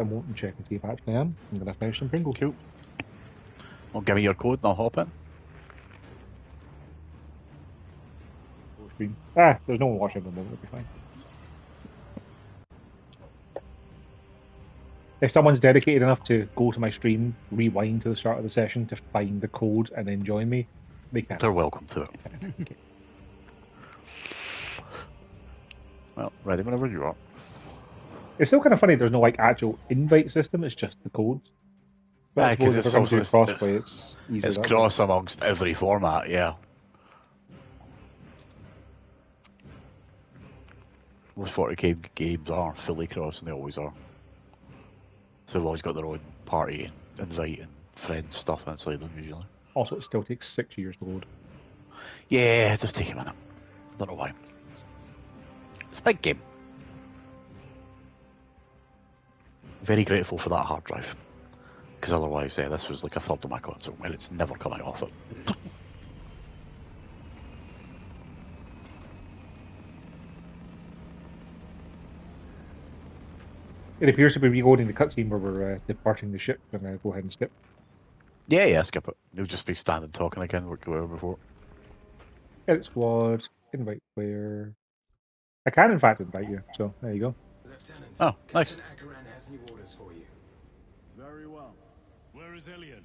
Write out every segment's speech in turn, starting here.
I'm waiting to check and see if I actually am. I'm going to finish some Pringles. Cool. Well, give me your code and I'll hop in. Stream. There's no one watching at the moment, it'll be fine. If someone's dedicated enough to go to my stream, rewind to the start of the session to find the code and then join me, they can. They're welcome to it. Okay. Well, ready whenever you are. It's still kind of funny there's no like actual invite system, it's just the codes. But Because it's also crossplay, it's easier. It's cross amongst every format, yeah. Most 40k games are fully cross, and they always are. So they've always got their own party, invite, and friend stuff inside them, usually. Also, it still takes 6 years to load. Yeah, it does take a minute. Don't know why. It's a big game. Very grateful for that hard drive. Because otherwise, this was like a third of my console, and it's never coming off it. It appears to be reloading the cutscene where we're departing the ship. I'm going to go ahead and skip. Yeah, skip it. It'll just be standing talking again, like we were before. Edit squad, invite player. I can, in fact, invite you, so there you go. Lieutenant, oh, nice. Captain Akaran has new orders for you. Very well. Where is Elian?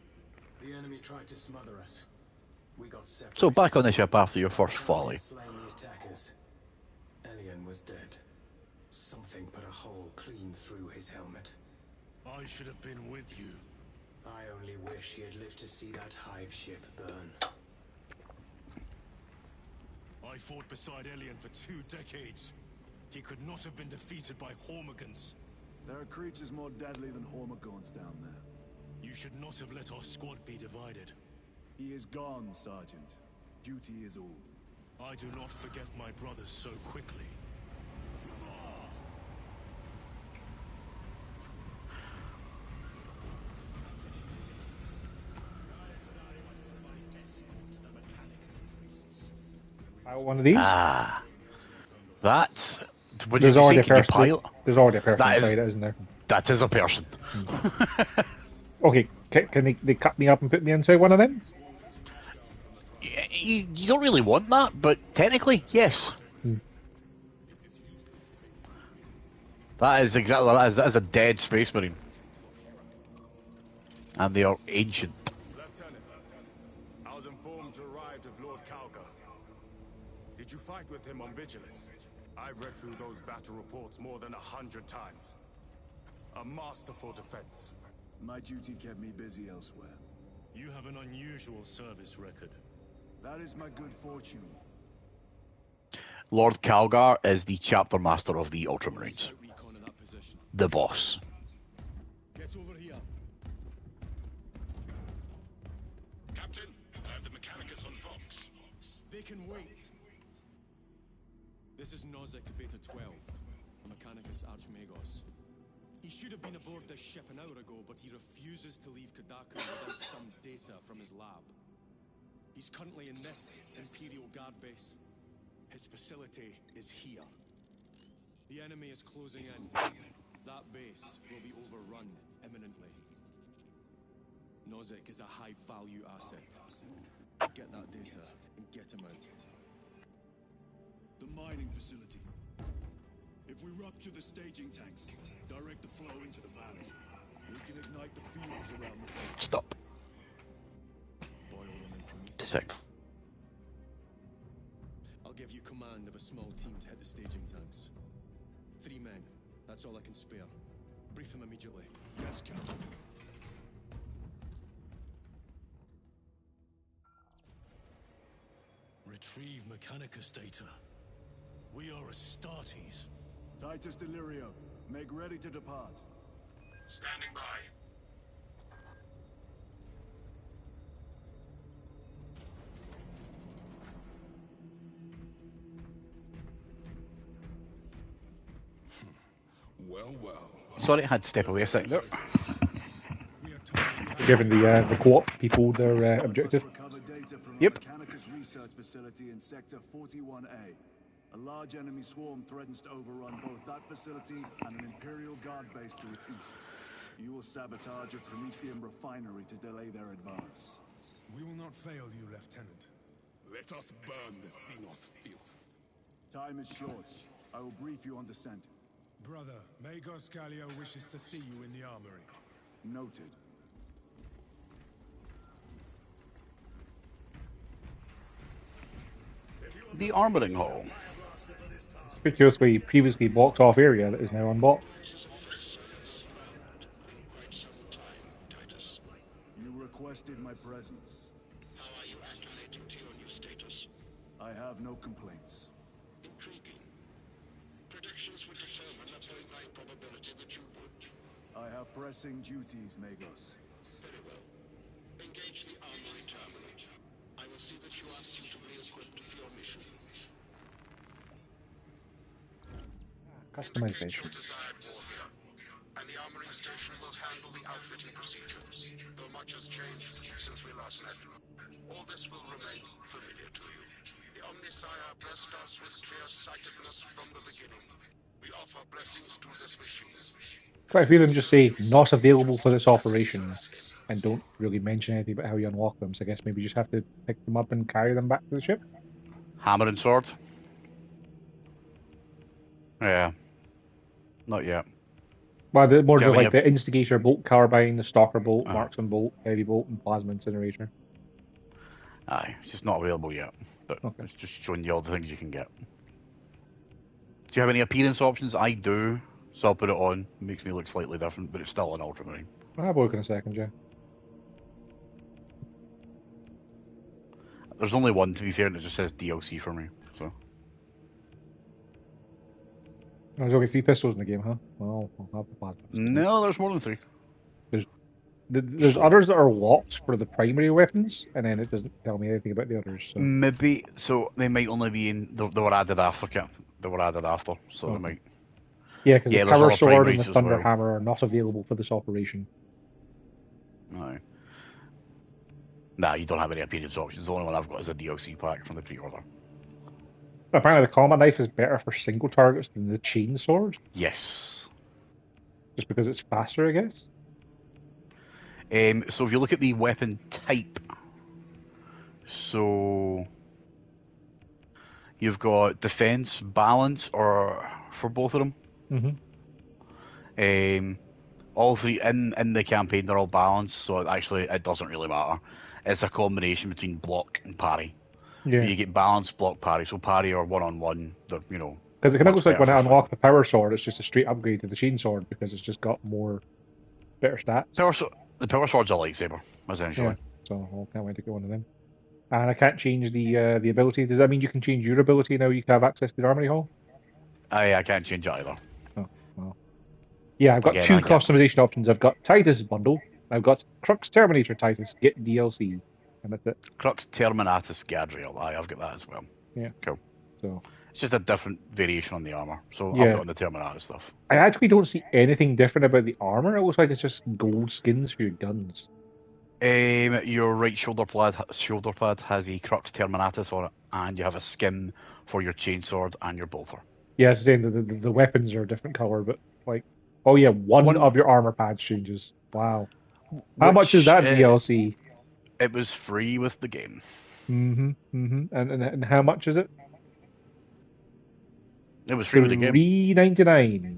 The enemy tried to smother us. We got separated. So back on the ship after your first folly. Slain the attackers. Elian was dead. Something put a hole clean through his helmet. I should have been with you. I only wish he had lived to see that hive ship burn. I fought beside Elian for 2 decades. He could not have been defeated by Hormigons. There are creatures more deadly than Hormigons down there. You should not have let our squad be divided. He is gone, Sergeant. Duty is all. I do not forget my brothers so quickly. One of these? That's... Would There's you already say, There's already a person that inside it, isn't there? That is a person. Okay, can they cut me up and put me inside one of them? You don't really want that, but technically, yes. That is exactly what that is. That is a dead Space Marine. And they are ancient. Lieutenant, I was informed you arrived of Lord Calgar. Did you fight with him on Vigilus? I've read through those battle reports more than 100 times. A masterful defense. My duty kept me busy elsewhere. You have an unusual service record. That is my good fortune. Lord Calgar is the chapter master of the Ultramarines. The boss. Get over here. Captain, I have the Mechanicus on Vox. They can wait. This is Nozick Beta 12, a Mechanicus Archmagos. He should have been aboard this ship an hour ago, but he refuses to leave Kadaku without some data from his lab. He's currently in this Imperial Guard base. His facility is here. The enemy is closing in. That base will be overrun imminently. Nozick is a high-value asset. Get that data and get him out. The mining facility. If we rupture the staging tanks, direct the flow into the valley, we can ignite the fields around the base. Stop. Boil them in Prometheus. A sec. I'll give you command of a small team to hit the staging tanks. 3 men. That's all I can spare. Brief them immediately. Yes, Captain. Retrieve Mechanicus data. We are Astartes. Titus Delirio, make ready to depart. Standing by. Well. Sorry, I had to step away a second there. Giving the co-op people their objective. Recover data from Yep. the Mechanicus research facility in sector 41A. A large enemy swarm threatens to overrun both that facility and an Imperial Guard base to its east. You will sabotage a Promethean refinery to delay their advance. We will not fail you, Lieutenant. Let us burn the Xenos filth. Time is short. I will brief you on descent. Brother, Magos Galio wishes to see you in the armory. Noted. The armoring hall. Curiously, previously blocked off area that is now unblocked. You requested my presence. How are you acclimating to your new status? I have no complaints. Intriguing. Predictions would determine a 0.9 probability that you would. I have pressing duties, Magos. Very well. Engage the armory terminal. I will see that you are suitably equipped for your mission. Indicate your Customization. desired warrior, and the armoring station will handle the outfitting procedure. Though much has changed since we last met, all this will remain familiar to you. The Omnisire blessed us with clear-sightedness from the beginning. We offer blessings to this machine. Quite a few of them just say not available for this operation and don't really mention anything about how you unlock them. So I guess maybe you just have to pick them up and carry them back to the ship. Hammer and sword? Yeah. Not yet. Well, the more Do you have like the instigator bolt carbine, the stalker bolt, marksman bolt, heavy bolt, and plasma incinerator. Aye, it's just not available yet. But Okay. it's just showing you all the things you can get. Do you have any appearance options? I do, so I'll put it on. It makes me look slightly different, but it's still an ultramarine. I'll have a look in a second, yeah. There's only one, to be fair, and it just says DLC for me. So There's only 3 pistols in the game, huh? Well, I'll have the plasma. no, there's more than 3. There's others that are locked for the primary weapons, and then it doesn't tell me anything about the others. So. Maybe so. They might only be in. They were added after. They were added after, so they might. Yeah, because the there's power other sword and the primaries as thunder well. hammer are not available for this operation. No. Nah, you don't have any appearance options. The only one I've got is a DLC pack from the pre-order. Apparently, the combat knife is better for single targets than the chain sword, Yes. just because it's faster, I guess. So if you look at the weapon type, so you've got defense, balance, or for both of them. Mm-hmm. All 3 in the campaign, they're all balanced, so actually it doesn't really matter. It's a combination between block and parry. Yeah. You get balance, block, parry. So parry or one-on-one, they're, you know. Because it kind of much looks like when better I for unlock the power sword, it's just a straight upgrade to the chain sword because it's just got better stats. The power sword's a lightsaber, essentially. Yeah. So I can't wait to get one of them. And I can't change the ability. Does that mean you can change your ability now? You can have access to the armory hall. I can't change it either. Oh well. Yeah, I've got Again, 2 I can't. customization options. I've got Titus bundle. I've got Crux Terminator Titus get DLC, and that's it. Crux Terminatus Gadriel. I've got that as well. Yeah. Cool. So It's just a different variation on the armor. So I'll Yeah. put on the Terminatus stuff. I actually don't see anything different about the armor. It looks like it's just gold skins for your guns. Your right shoulder pad has a Crux Terminatus on it, and you have a skin for your chainsword and your bolter. Yeah, it's saying the weapons are a different color, but like, oh yeah, one of your armor pads changes. Wow. How much is that DLC? It was free with the game. And how much is it? It was free with the game. $3.99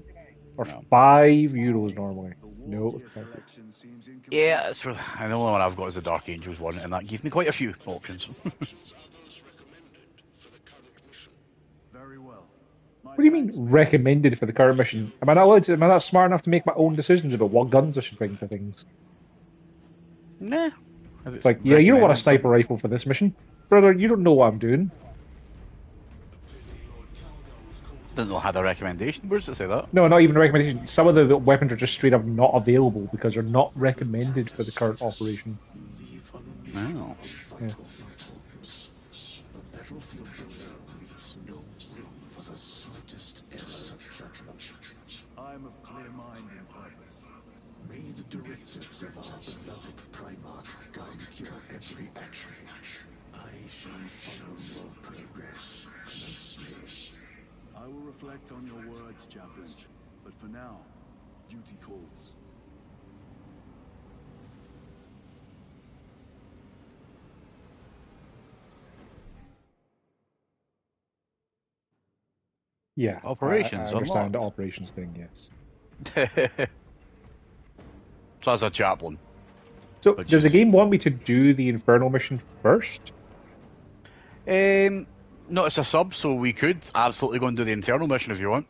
or No. €5 normally. No. Warrior selection seems incomplete. Yeah, it's and the only one I've got is the Dark Angels one, and that gives me quite a few options. Are those recommended for the current mission? Very well. What do you mean recommended for the current mission? Am I not smart enough to make my own decisions about what guns I should bring for things? Nah. It's like, yeah, you don't want a sniper rifle for this mission. Brother, you don't know what I'm doing. Didn't know I had a recommendation. Where does it say that? No, not even a recommendation. Some of the weapons are just straight up not available because they're not recommended for the current operation. No. Yeah. The battlefield builder leaves no room for the slightest error of judgment. I am of clear mind and purpose. May the directives of our beloved Primarch guide your every action. I shall follow your progress closely. I will reflect on your words, Chaplain. But for now, duty calls. Yeah, I Operations understand the unlocked. operations thing. Yes. So as a chaplain, So which does the is game want me to do the Infernal mission first? no, it's a sub, so we could absolutely go and do the internal mission if you want.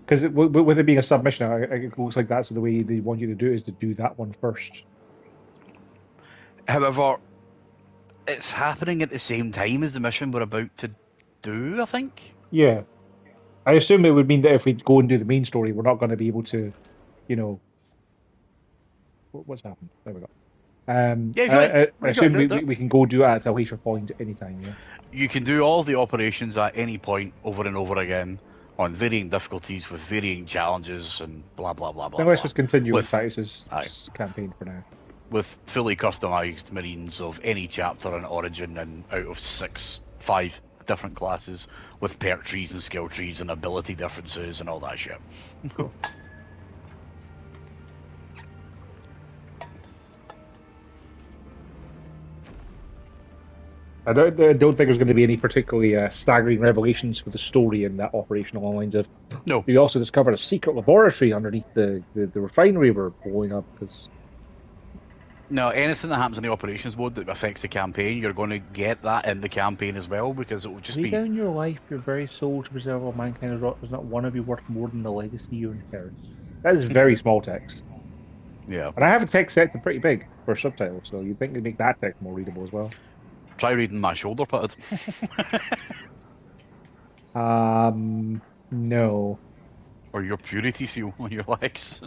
Because with it being a submission, it looks like that's the way they want you to do it, is to do that one first. However, it's happening at the same time as the mission we're about to do, I think. Yeah. I assume it would mean that if we go and do the main story, we're not going to be able to, you know, what's happened? There we go. Yeah, if you like, I what you got to assume do, do it. we can go do it at a later point at any time, yeah. You can do all the operations at any point over and over again on varying difficulties with varying challenges and blah blah blah blah Then let's blah. just continue with With Titus's aye, campaign for now. with fully customized marines of any chapter and origin and out of 5 different classes with perk trees and skill trees and ability differences and all that shit. Cool. I don't think there's going to be any particularly staggering revelations for the story in that operation along the lines of No, we also discovered a secret laboratory underneath the refinery we're blowing up because no, anything that happens in the operations mode that affects the campaign, you're going to get that in the campaign as well because it will just lay be down your life, your very soul to preserve all mankind is wrought. There's not one of you worth more than the legacy you inherit. That is very small text. yeah. And I have a text set to pretty big for subtitles, so you'd think they'd make that text more readable as well. Try reading my shoulder pad. No. Or your purity seal on your legs.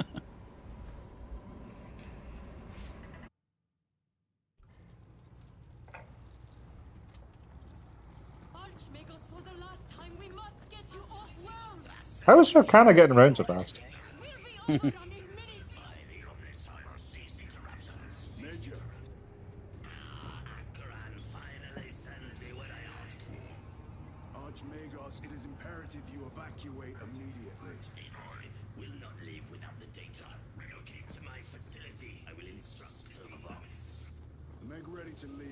Archmagos, for the last time, we must get you off-world! How is Sarkana getting around so fast? We'll be overrun in minutes! Major, Akran finally sends me what I asked for. Archmagos, it is imperative you evacuate immediately. Decoy will not leave without the data. Relocate to my facility. I will instruct Silverbox. Make ready to leave.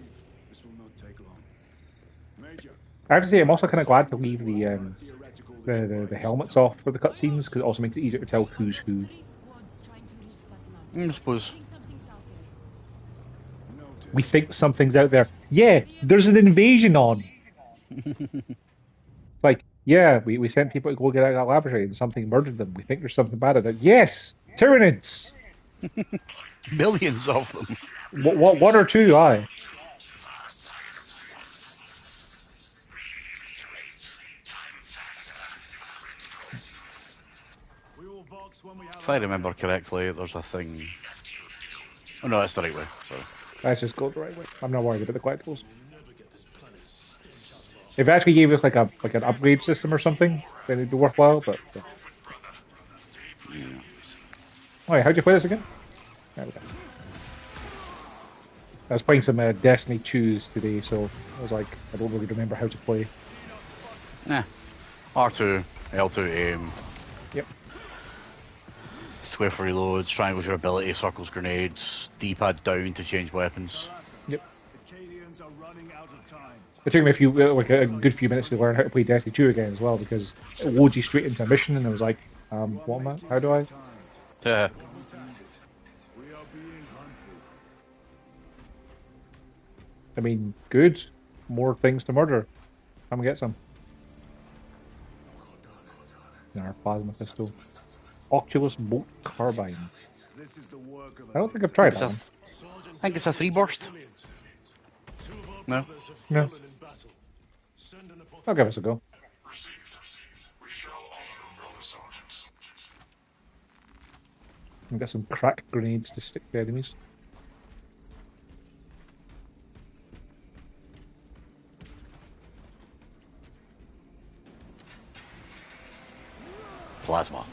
This will not take long. Major. I have to say, I'm also kind of glad to leave the helmets off for the cutscenes because it also makes it easier to tell who's who. 3 squads trying to reach that line. I suppose. Think something's out there. Noted. We think something's out there. Yeah, there's an invasion on. It's like, yeah, we sent people to go get out of that laboratory and something murdered them. We think there's something bad at it. Yes, Tyranids. Millions of them. One or two, aye. We all vox when we have If I remember correctly, there's a thing. Oh no, that's the right way. Sorry. Let's just go the right way. I'm not worried about the collectibles. If it actually gave us like an upgrade system or something, then it'd be worthwhile. But wait, how'd you play this again? There we go. I was playing some Destiny 2s today, so I was like, I don't really remember how to play. Nah. R2, L2 aim, Yep. square for reloads, triangles your ability, circles grenades, D-pad down to change weapons. Yep. The Cadians are running out of time. It took me a few, like a good few minutes to learn how to play Destiny 2 again as well, because it loads you straight into a mission, and I was like, what am I? How do I? Time. Yeah. We are being hunted. I mean, good. More things to murder. Come and get some. Our plasma pistol. Oculus Bolt Carbine. This is the work of I don't think I've tried It's that a, one. I think it's a 3 burst. No. No. I'll give us a go. Received. We shall honor them, Brother Sergeant. We've got some crack grenades to stick to enemies. Plasma.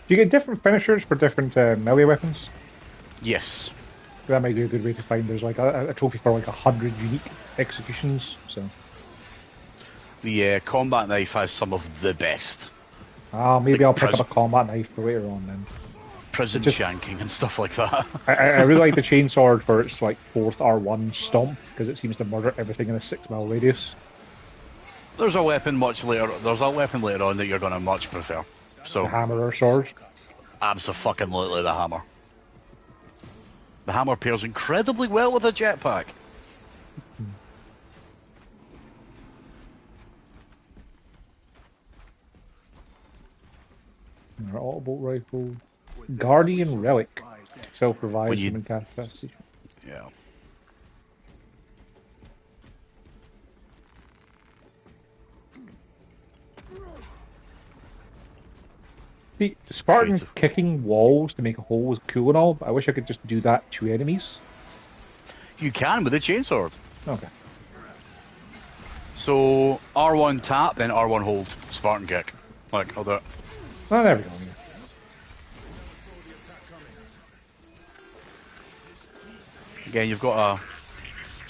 Do you get different finishers for different melee weapons? Yes. That might be a good way to find. There's like a trophy for like 100 unique executions. So The combat knife has some of the best. maybe Like I'll pick up a combat knife for later on then. prison Just shanking and stuff like that. I really like the chainsword for its like fourth R1 stomp because it seems to murder everything in a 6 mile radius. There's a weapon much later. There's a weapon later on that you're gonna much prefer. So The hammer or sword. abso-fucking-lutely the hammer. The hammer pairs incredibly well with a jetpack. Our autobolt rifle, Guardian Relic, self-revives When you- from incapacitation. Yeah. See, Spartan Creative. kicking walls to make a hole was cool and all, but I wish I could just do that to enemies. You can with the chainsword. Okay. So R1 tap, then R1 hold, Spartan kick. Like, I'll do it. Oh, there we go. Yeah. Again, you've got a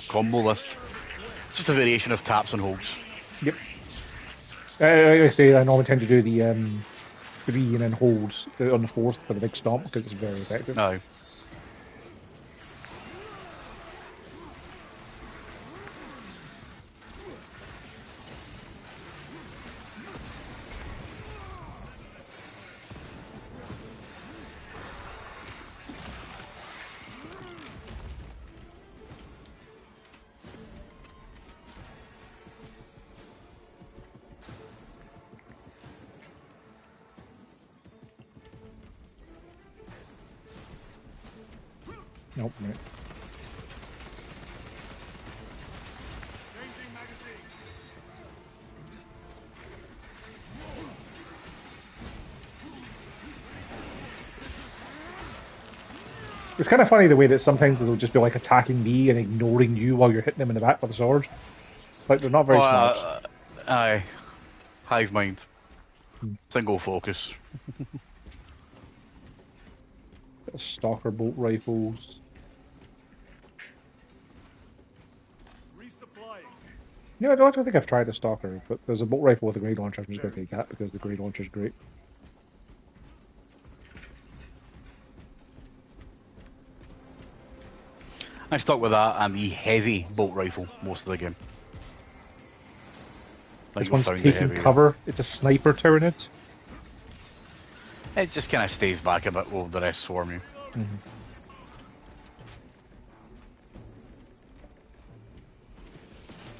combo list. Just a variation of taps and holds. Yep. Like I say, I normally tend to do the 3 and then holds on the 4th for the big stomp because it's very effective. No. Nope. Right. It's kind of funny the way that sometimes they'll just be like attacking me and ignoring you while you're hitting them in the back with a sword. Like they're not very smart. Aye. Hive mind. Single focus. Stalker bolt rifles. Resupplying. No, I don't think I've tried a stalker, but there's a bolt rifle with a grenade launcher. I'm just going to take that because the grenade launcher is great. I stuck with that and the heavy bolt rifle most of the game. This we one's found the taking heavier. cover. It's a sniper Tyranid. It just kind of stays back a bit while the rest swarm you.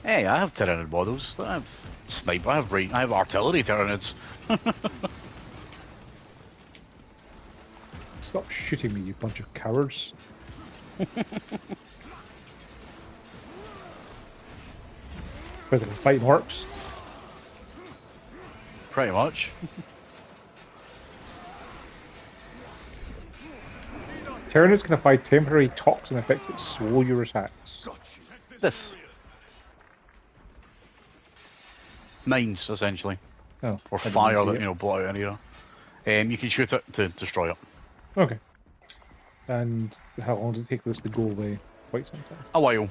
Hey, I have Tyranid models. I have sniper. I have artillery Tyranids. Stop shooting me, you bunch of cowards. Whether they're fighting orcs. Pretty much. Tyranids can apply temporary toxin effects that slow your attacks. This. Mines, essentially. Oh, Or I didn't fire see that, it. you know, blow out an area. You can shoot it to destroy it. Okay. And how long does it take this to go away? Quite some time. A while.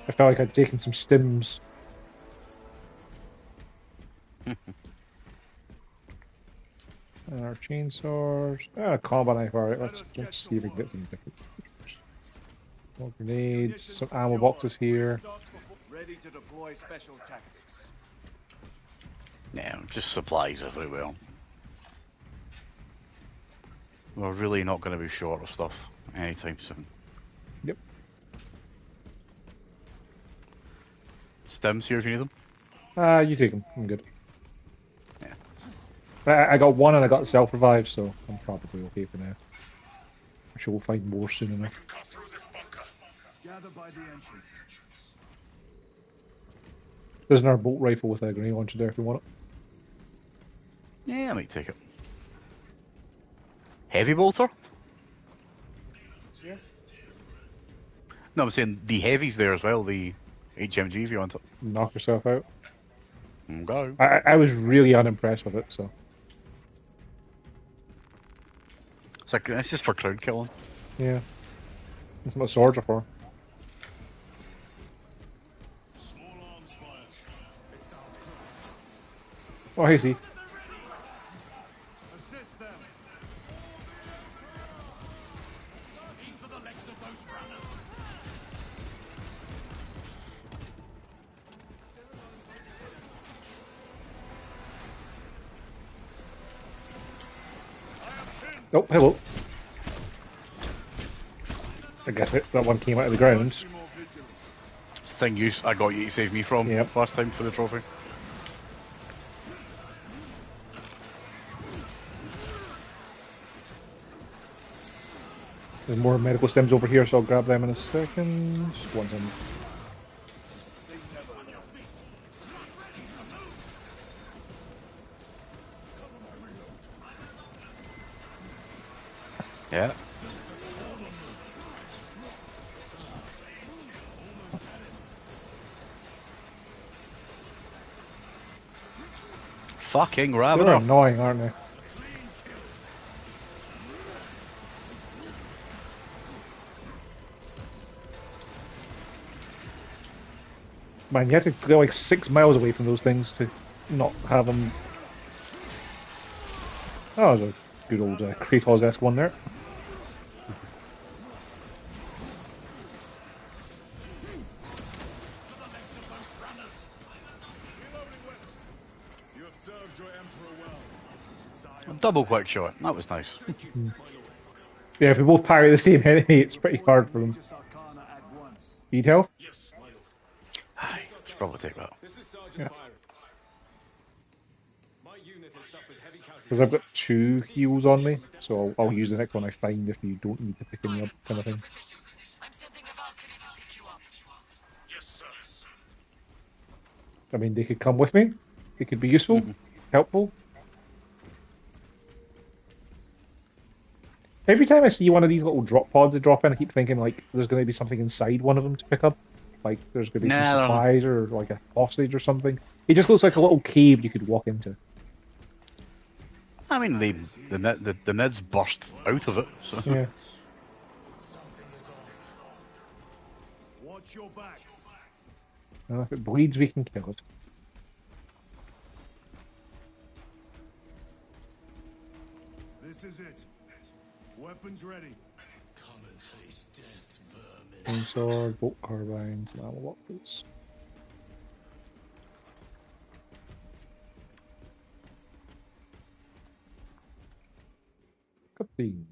I felt like I'd taken some stims. And our chainsaws. Combat knife, alright, let's see if we can get some different features. More grenades, some ammo boxes here. Ready to deploy special tactics. Yeah, just supplies everywhere. We're really not going to be short of stuff anytime soon. Yep. Stims here if you need them. You take them. I'm good. Yeah. I got one and I got self-revive, so I'm probably okay for now. I'm sure we'll find more soon enough. Cut through this bunker. Gather by the entrance. There's another bolt rifle with a grenade launcher there if you want it. Yeah, I might take it. Heavy bolter? Yeah. No, I'm saying the heavy's there as well, the HMG if you want it. Knock yourself out. Go. I was really unimpressed with it, so. It's just for crowd killing. Yeah. That's what swords are for. Small arms fire. It sounds close. Oh, hey, see. Assist them. Aim for the legs of those runners. Oh, hello. I guess that one came out of the ground. It's the thing I got you to save me from Yep. last time for the trophy. There's more medical stems over here, so I'll grab them in a second. One's in. Yeah. Fucking They're rabbit. annoying, aren't they? Man, you had to go like 6 miles away from those things to not have them. Oh, that was a good old Kratos-esque one there. You have served your emperor well. A double quick shot. That was nice. Yeah, if we both parry the same enemy, it's pretty hard for them. Need health? Yes, my lord. Aye, should probably take that. This is Sergeant Yeah. Byron. My unit has suffered heavy casualties. Because I've got 2 heals on me, so I'll use the next one I find if you don't need to pick me up, kind of thing. I'm sending a Valkyrie to pick you up. Yes, sir. I mean, they could come with me. It could be useful, helpful. Every time I see one of these little drop pods that drop in, I keep thinking, like, there's going to be something inside one of them to pick up. Like, there's going to be Nah, I some don't know. supplies or, like, a hostage or something. It just looks like a little cave you could walk into. I mean, the mids burst out of it. So. Yeah. Watch your backs. Well, if it bleeds, we can kill it. This is it. Weapons ready. Come and taste death, vermin. Sword, bolt carbines, and ammo boxes. Cutscene.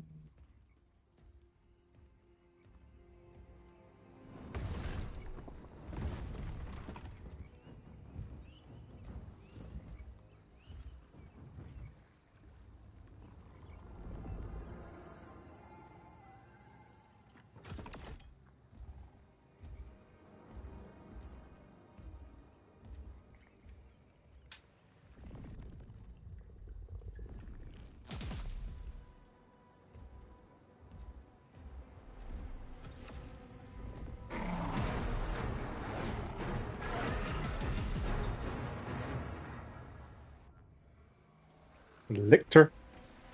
Lictor.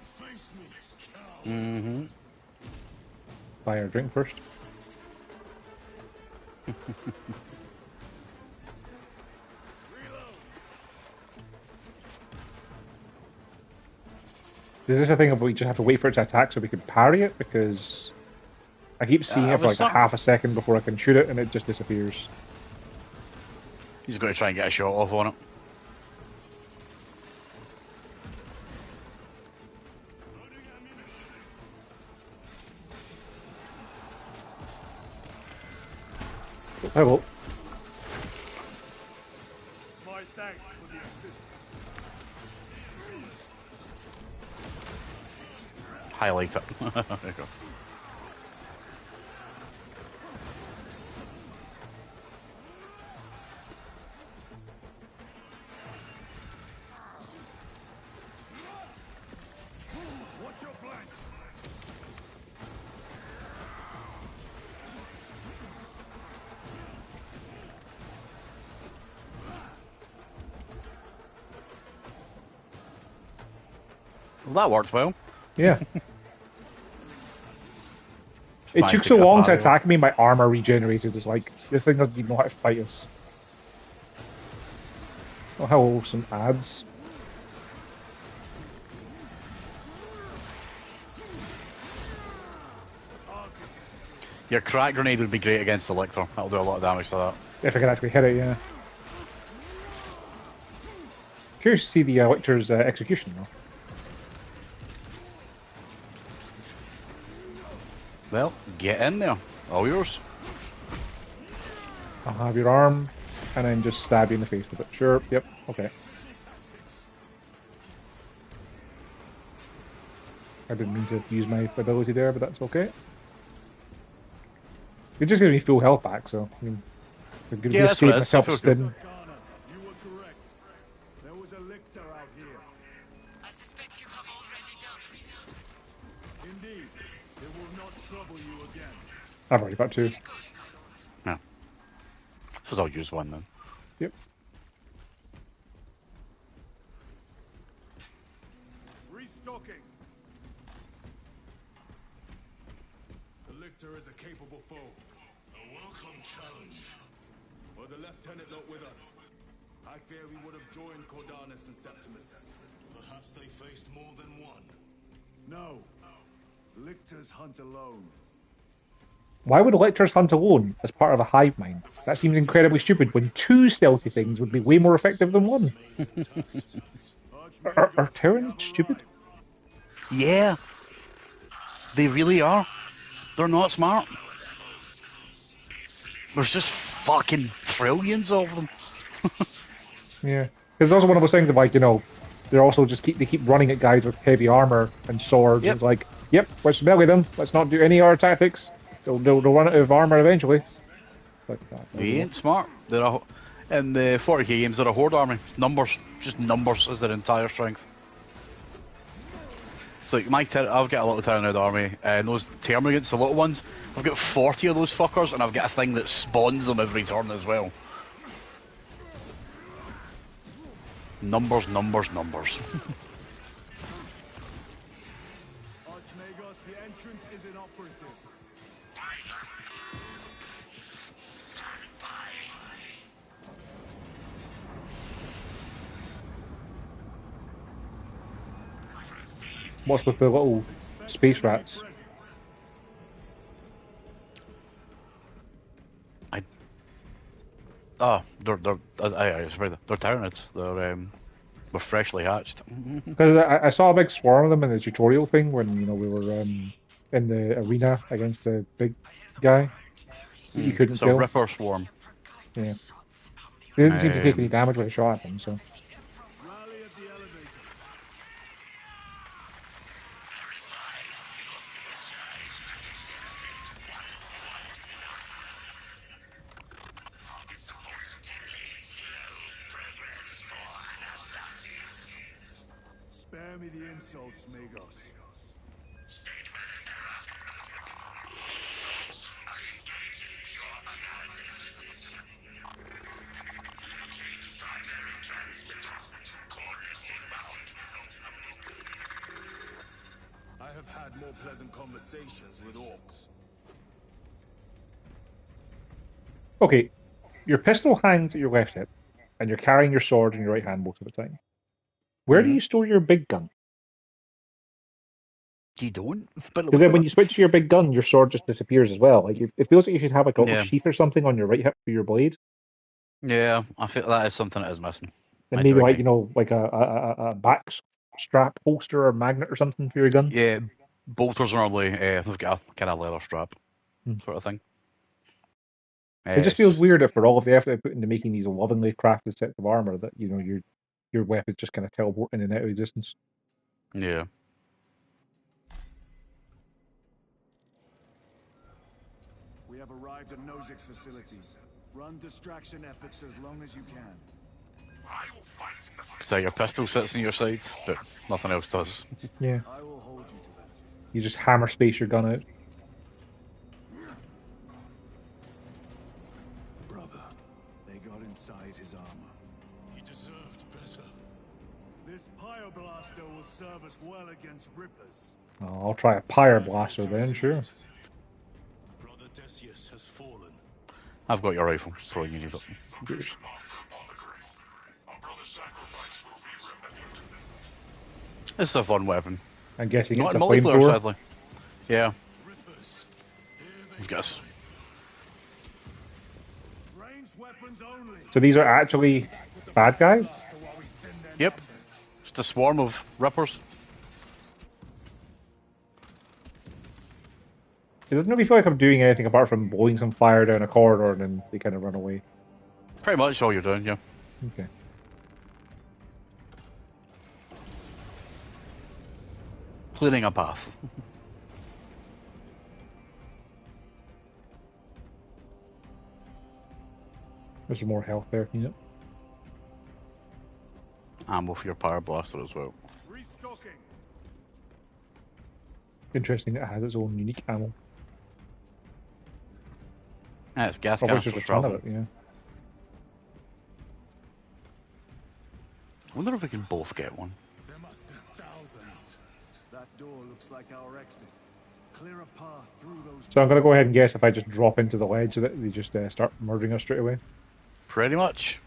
Face me, cow. Mm-hmm. Buy our drink first. Is this a thing of we just have to wait for it to attack so we can parry it? Because I keep seeing it for like a half a second before I can shoot it and it just disappears. He's got to try and get a shot off on it. I will. My thanks for the assistance. Highlight it. There you go. Watch your flanks. Well, that worked well. Yeah. It managed took to so get a long to parry off. attack me, my armor regenerated. It's like, this thing doesn't even know how to fight us. Oh, hello, some ads. Your crack grenade would be great against the Lictor. That'll do a lot of damage to that. If I can actually hit it, yeah. Curious to see the Lictor's execution, though. Well, get in there. All yours. I'll have your arm, and then just stab you in the face with it. Sure, yep, okay. I didn't mean to use my ability there, but that's okay. It just gives me full health back, so, I mean, I'm going Yeah, to that's what save it is. I myself feel stim. good. You were correct. There was a lictor out here. I suspect you have already dealt with it. Indeed, it will not trouble you again. I've already got two. Very good, my lord. Yeah. Suppose I'll use one then. Yep. Restocking. The lictor is a capable foe. A welcome challenge. Were the lieutenant not with us, I fear we would have joined Cordanus and Septimus. Perhaps they faced more than one. No. Lictors hunt alone. Why would Lictors hunt alone as part of a hive mind? That seems incredibly stupid when two stealthy things would be way more effective than one. Are Terrans stupid? Yeah. They really are. They're not smart. There's just fucking trillions of them. Yeah. Because it's also one of those things of like, you know, they're also just they keep running at guys with heavy armor and swords. Yep. And it's like, yep, let's melee them. Let's not do any other tactics. They'll run out of armor eventually. But, They ain't smart. They're in the 40k games, they're a horde army. It's numbers. Just numbers is their entire strength. So like I've got a little Tyrannid army, and those Termagants, the little ones, I've got 40 of those fuckers, and I've got a thing that spawns them every turn as well. Numbers, numbers, numbers. Archmagos, the entrance is inoperative. what's with the little space rats? They're Tyranids. They're freshly hatched. Because I saw a big swarm of them in the tutorial thing when, you know, we were in the arena against the big guy that you couldn't It's a kill. Ripper swarm. Yeah. They didn't seem to take any damage when I shot at them, so. Rally at the elevator. Spare me the insults, Magos. I have had more pleasant conversations with orcs. Okay, your pistol hangs at your left hip, and you're carrying your sword in your right hand most of the time. Where do you store your big gun? You don't? But Because then when you switch to your big gun, your sword just disappears as well. Like it feels like you should have like a little sheath or something on your right hip for your blade. Yeah, I feel that is something that is missing. And I maybe do like, agree. you know, like a back strap holster or magnet or something for your gun. Yeah, bolters are normally they've got a kind of leather strap sort of thing. It just It's feels weird that for all of the effort I put into making these lovingly crafted sets of armor that, you know, your weapons just kind of teleport in and out of existence. Yeah. We have arrived at Nozik's facility. Run distraction efforts as long as you can. I will fight in the So your pistol sits on your side, but nothing else does. Yeah. I will hold you to that. You just hammer space your gun out. Brother, they got inside his armor. He deserved better. This Pyro-Blaster will serve us well against Rippers. Oh, I'll try a Pyre Blaster then, sure. Cassius has fallen. I've got your rifle. Probably you need it. Computers. This is a fun weapon. I'm guessing Not it's in a multiplayer, flamethrower. sadly. Yeah. Rippers. I guess. Ranged weapons only. So these are actually bad guys? Yep. Just a swarm of rippers. It doesn't really feel like I'm doing anything apart from blowing some fire down a corridor and then they kind of run away. Pretty much all you're doing, yeah. Okay. Clearing a path. There's some more health there, you know. Ammo for your power blaster as well. Restocking. Interesting that it has its own unique ammo. Yeah, it's gas Probably canisters just a ton of rather. it, yeah. I wonder if we can both get one. There must be thousands. That door looks like our exit. Clear a path through those. So I'm going to go ahead and guess if I just drop into the ledge that they just start murdering us straight away. Pretty much.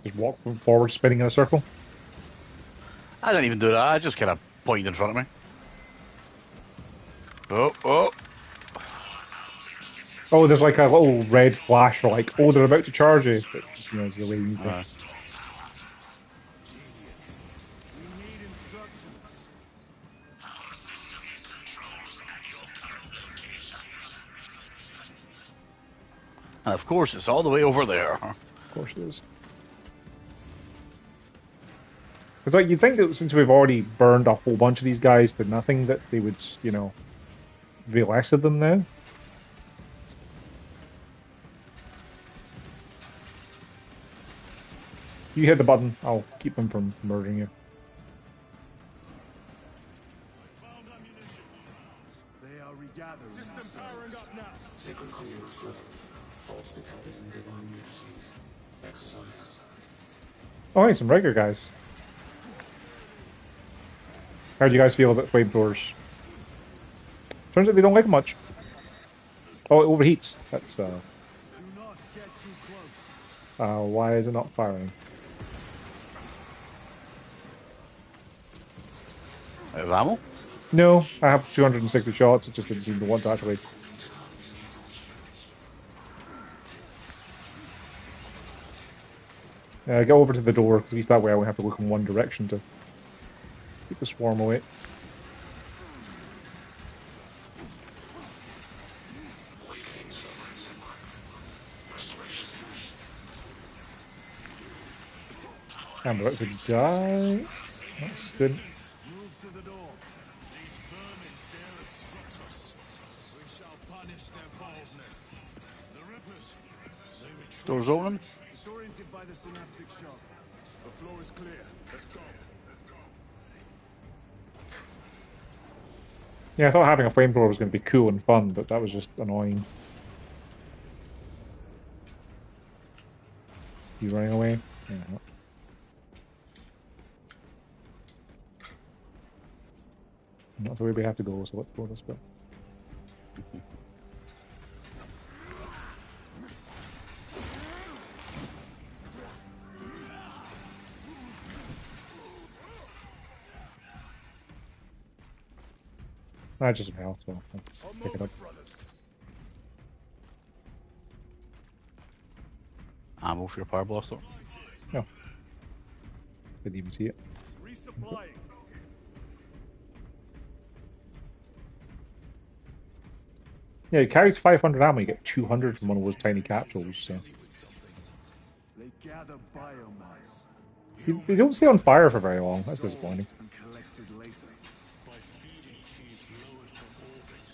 Just walk forward, spinning in a circle. I didn't even do that. I just kind of pointed in front of me. Oh, oh. Oh, there's like a little red flash for like, oh, they're about to charge you. But, you know, it's the way you need to. We need instructions. And of course, it's all the way over there. Of course it is. Because like, you'd think that since we've already burned a whole bunch of these guys to nothing, that they would, you know, be less of them now. You hit the button, I'll keep them from murdering you. Found ammunition. They are regathering. System powering up now. Sacred conduits flooded. Faults detected in divine matrices. Exercise. Oh, hey, some regular guys. How do you guys feel about flamethrowers? Turns out they don't like much. Oh, it overheats. That's, Do not get too close. why is it not firing? Out of ammo? No, I have 260 shots, it just didn't seem to want to actually. Go over to the door, at least that way I won't have to look in one direction to keep the swarm away. I'm about to die. That's good. Move to the door. These vermin dare obstruct us. We shall punish their boldness. The Rippers. They retreat. Doors open. Disoriented by the synaptic shock. The floor is clear. Let's go. Yeah, I thought having a flamethrower was going to be cool and fun, but that was just annoying. You running away? Yeah. Not the way we have to go, so let's go this way. I just some health, so I'll pick it up. Ammo for your power blaster. No. Didn't even see it. Resupplying. Yeah, it carries 500 ammo, you get 200 from one of those tiny capsules, so. They gather biomass. They don't stay on fire for very long, that's disappointing. And collected later. By feeding tubes lowered from orbit.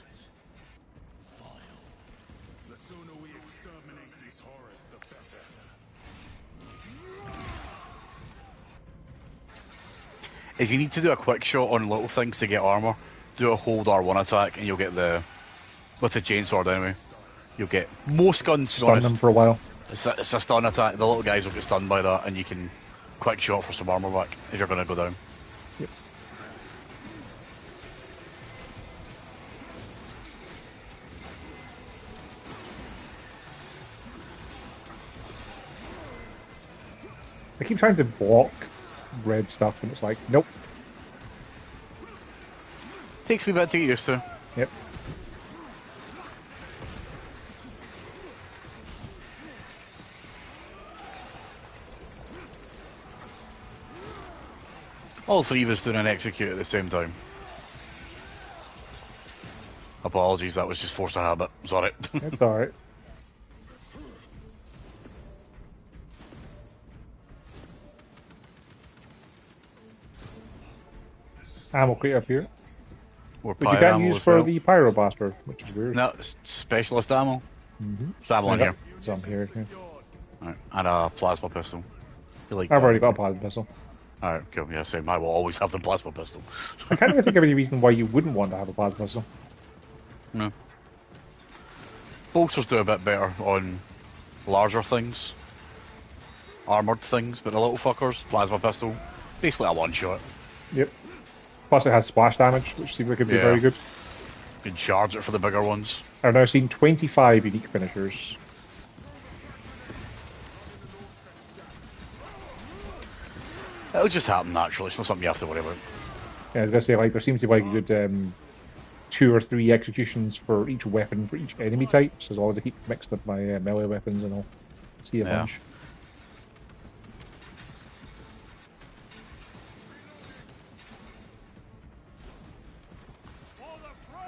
Vile. The sooner we exterminate these horrors, the better. If you need to do a quick shot on little things to get armor, do a hold R1 attack and you'll get the... With the chainsword anyway. You'll get most guns, to be Stun them honest. for a while. It's a stun attack. The little guys will get stunned by that and you can quick shot for some armor back if you're going to go down. Yep. I keep trying to block red stuff, and it's like, nope. Takes me a bit to get used to. Yep. All three of us doing an execute at the same time. Apologies, that was just force of habit. Sorry. It's alright. Ammo crate up here. Or Which you pyro can't ammo use as for well. the pyro blaster, which is weird. No, it's specialist ammo. Mm-hmm. It's ammo in here. Some here. Yeah. Right. And a plasma pistol. You like I've that? already got a plasma pistol. Alright, cool. Yeah, same. I will always have the plasma pistol. I can't even think of any reason why you wouldn't want to have a plasma pistol. No. Bolters do a bit better on larger things. Armoured things, but the little fuckers, plasma pistol, basically a one-shot. Yep. Plus it has splash damage, which seems like it'd be Yeah. very good. You can charge it for the bigger ones. I've now seen 25 unique finishers. It'll just happen naturally, it's not something you have to worry about. Yeah, I was gonna say, like, there seems to be like a good 2 or 3 executions for each weapon for each enemy type. So as long as I keep mixing up my melee weapons, and I'll see a Yeah. bunch.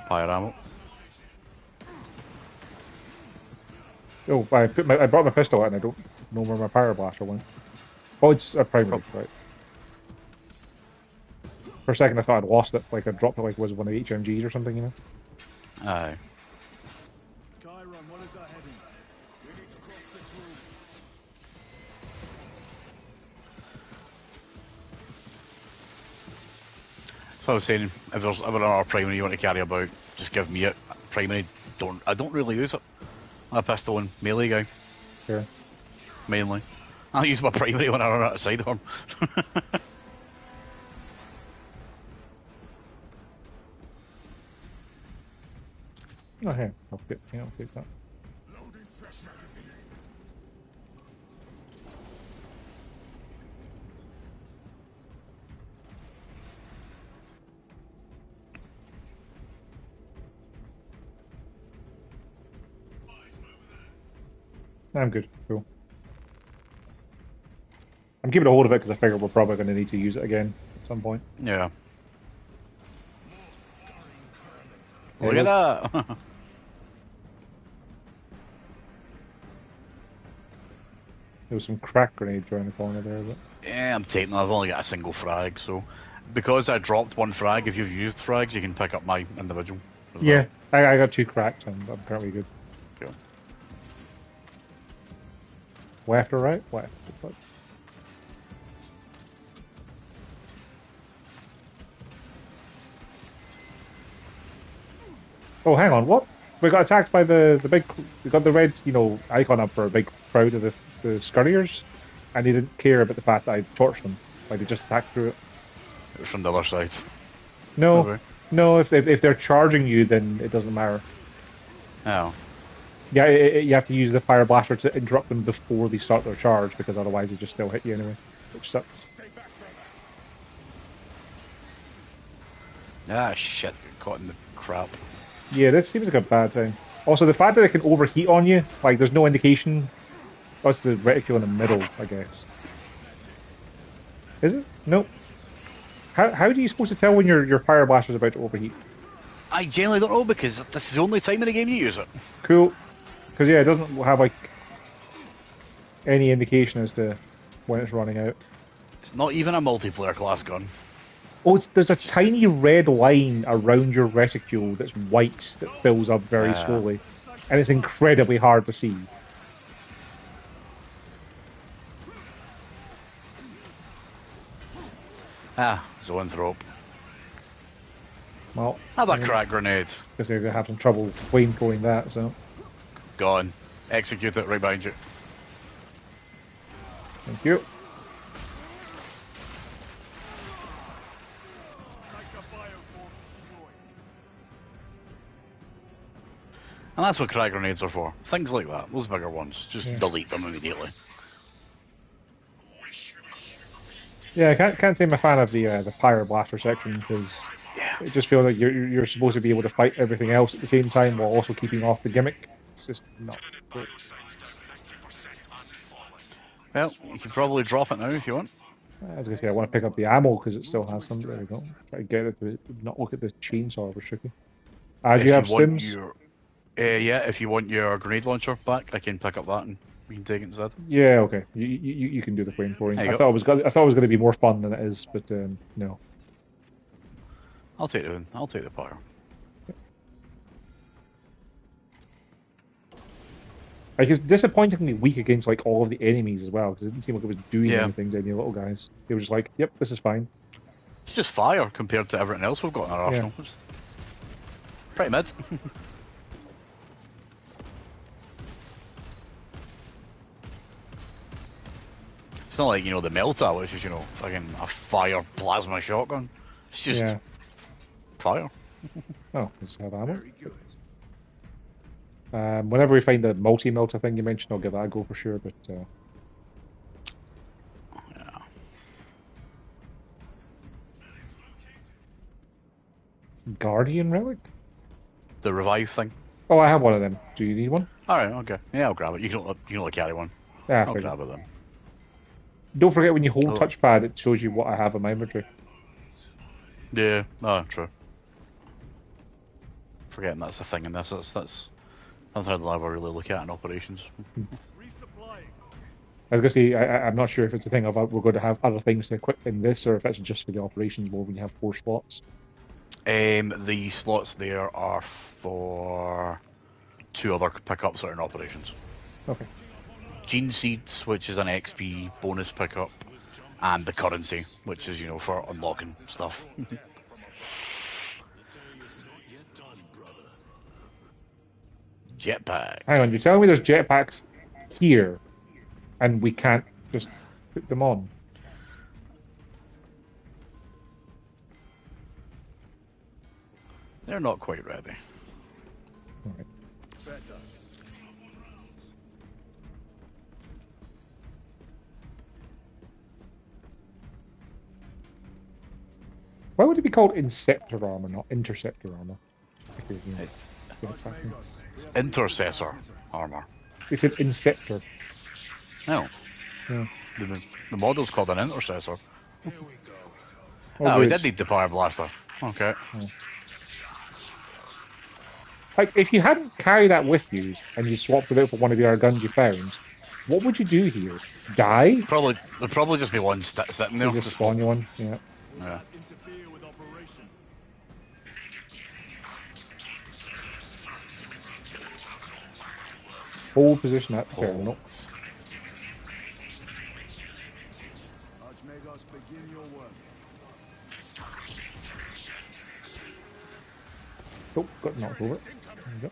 Fire ammo. Oh, I brought my pistol out and I don't know where my pyro blaster went. Oh, it's a primary, right? For a second, I thought I'd lost it. Like I dropped it, like it was one of the HMGs or something, you know. Aye. Chiron, what is our heading? We need to cross this room. So I was saying, if there's ever another primary you want to carry about, just give me it. Primary, I don't really use it. I'm a pistol and melee guy, Sure. mainly. I'll use my primary when I run out of sidearm. Oh, here. I'll take that. Loading fresh magazine. I'm good. Cool. I'm keeping a hold of it because I figure we're probably going to need to use it again at some point. Yeah. There Look you at that! There was some crack grenades around the corner there, but Yeah, I'm taking. I've only got a single frag, so because I dropped one frag, if you've used frags, you can pick up my individual. As yeah, I got 2 cracks and I'm currently good. Well. Left or right? Left. Oh, hang on, what? We got attacked by the big... We got the red, icon up for a big crowd of the scurriers, and they didn't care about the fact that I torched them. Like, they just attacked through it. It was from the other side. No, Okay. no, if they're charging you, then it doesn't matter. Oh. Yeah, you have to use the fire blaster to interrupt them before they start their charge, because otherwise they just still hit you anyway, which sucks. Ah, shit. Got caught in the crap. Yeah, this seems like a bad time. Also, the fact that it can overheat on you, like, there's no indication. That's the reticule in the middle, I guess. Is it? Nope. How are you supposed to tell when your fire blaster is about to overheat? I generally don't know because this is the only time in the game you use it. Cool. Because, yeah, it doesn't have, like, any indication as to when it's running out. It's not even a multiplayer class gun. Oh, there's a tiny red line around your reticule that's white that fills up very slowly. And it's incredibly hard to see. Ah, zoanthrope. Well, Have a crack grenade. because they're going to have some trouble flamethrowing that, so... Gone. Execute it right behind you. Thank you. And that's what crack grenades are for. Things like that. Those bigger ones. Just delete them immediately. Wish you Yeah, I can't say I'm a fan of the Pyre Blaster section because Yeah. it just feels like you're supposed to be able to fight everything else at the same time while also keeping off the gimmick. It's just not great. Well, you can probably drop it now if you want. I was gonna say I want to pick up the ammo because it still has some. There we go. Try to get it to not look at the chainsaw restricting. Do you If you have want stims? your, yeah, if you want your grenade launcher back, I can pick up that and we can take it instead. Yeah, okay. You can do the flamethrowing. There I you thought go. I thought it was going to be more fun than it is, but no. I'll take the power. Like it's disappointingly weak against like all of the enemies as well because it didn't seem like it was doing Yeah. anything to any little guys. They were just like, "Yep, this is fine." It's just fire compared to everything else we've got in our arsenal. It's pretty mid. It's not like, the Melta, which is, fucking a fire plasma shotgun. It's just Yeah. fire. Oh, let's have ammo. Very good. Whenever we find the multi-melter thing you mentioned, I'll give that a go for sure. But Yeah. Guardian relic? The revive thing. Oh, I have one of them. Do you need one? Alright, okay. Yeah, I'll grab it. You can only carry one. Yeah, I'll fine. grab it then. Don't forget when you hold Oh. touchpad, it shows you what I have in my inventory. Yeah, no, true. Forgetting that's a thing in this. That's something I'd never really look at in operations. Resupplying. I was gonna say I'm not sure if it's a thing of we're going to have other things to equip in this, or if it's just for the operations mode when you have 4 slots. The slots there are for 2 other pickups that are in operations. Okay. Gene Seeds, which is an XP bonus pickup, and the currency, which is, for unlocking stuff. Jetpack. Hang on, you're telling me there's jetpacks here, and we can't just put them on? They're not quite ready. All right. Better. Why would it be called Inceptor armor, not Interceptor armor? Okay, yeah. It's, Get it back in. it's intercessor armor. They said Inceptor. No, Yeah. the model's called an intercessor. Here we go. We good. did need the power blaster. Okay. Like, if you hadn't carried that with you and you swapped it out for one of your guns you found, what would you do here? Die? There'd probably just be one sitting there. They just spawn you one? Yeah. Yeah. Interfere with operation. Hold position at the terminal. Archmagos, begin your work. Oh, got knocked over. There we go.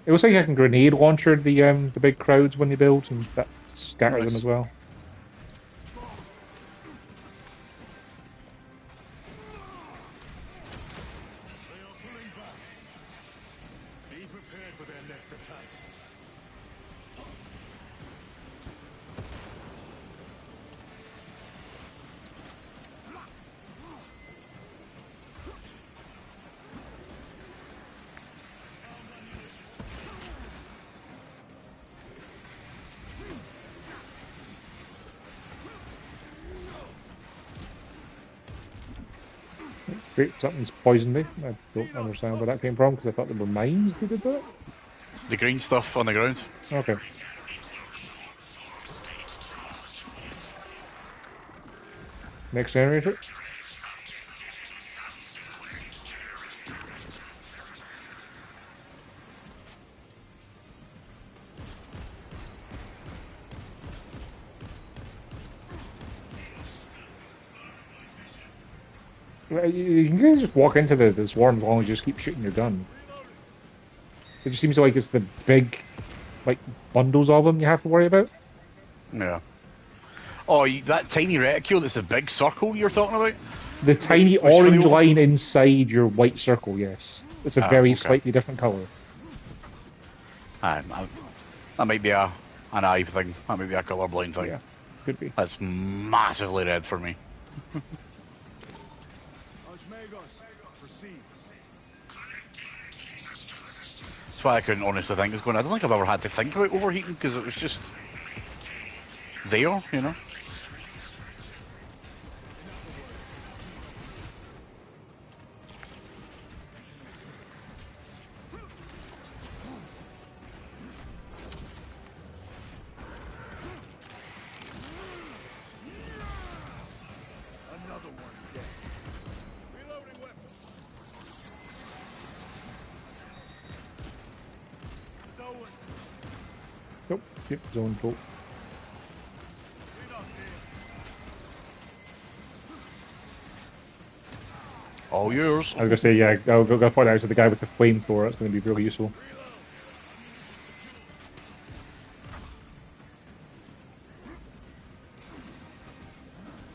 It looks like I can grenade launcher the big crowds when they build, and that scatters them as well. They are pulling back. Be prepared for their next attack. Great, something's poisoned me. I don't understand where that came from because I thought they were mines that did that. The green stuff on the ground. Okay. Next generator. Well, you can just walk into the swarm as long as you just keep shooting your gun. It just seems like it's the big, like, bundles of them you have to worry about. Yeah. Oh, that tiny reticule that's a big circle you're talking about? The tiny Which for the orange old- line inside your white circle, yes. It's a very okay. slightly different colour. That might be a an eye thing. That may be a colourblind thing. Yeah, could be. That's massively red for me. Archmagos, proceed. That's why I couldn't honestly think. I was going, I don't think I've ever had to think about overheating because it was just there, you know. Another one dead. Reloading weapon. Zoe, Nope. Yep, zone bolt. lead us here. All yours. I was gonna say, yeah, I'll go find out. So the guy with the flamethrower, it's gonna be really useful.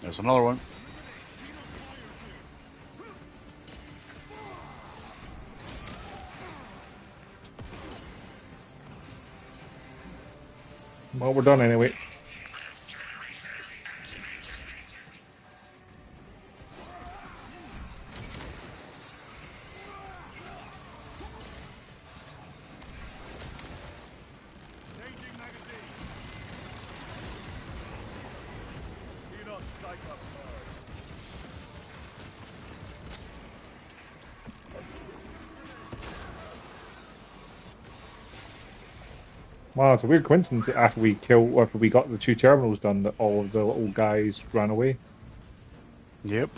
There's another one. Well, we're done anyway. Changing magazine. Lead us, psycho. Wow, it's a weird coincidence that after we got the 2 terminals done, that all of the little guys ran away. Yep.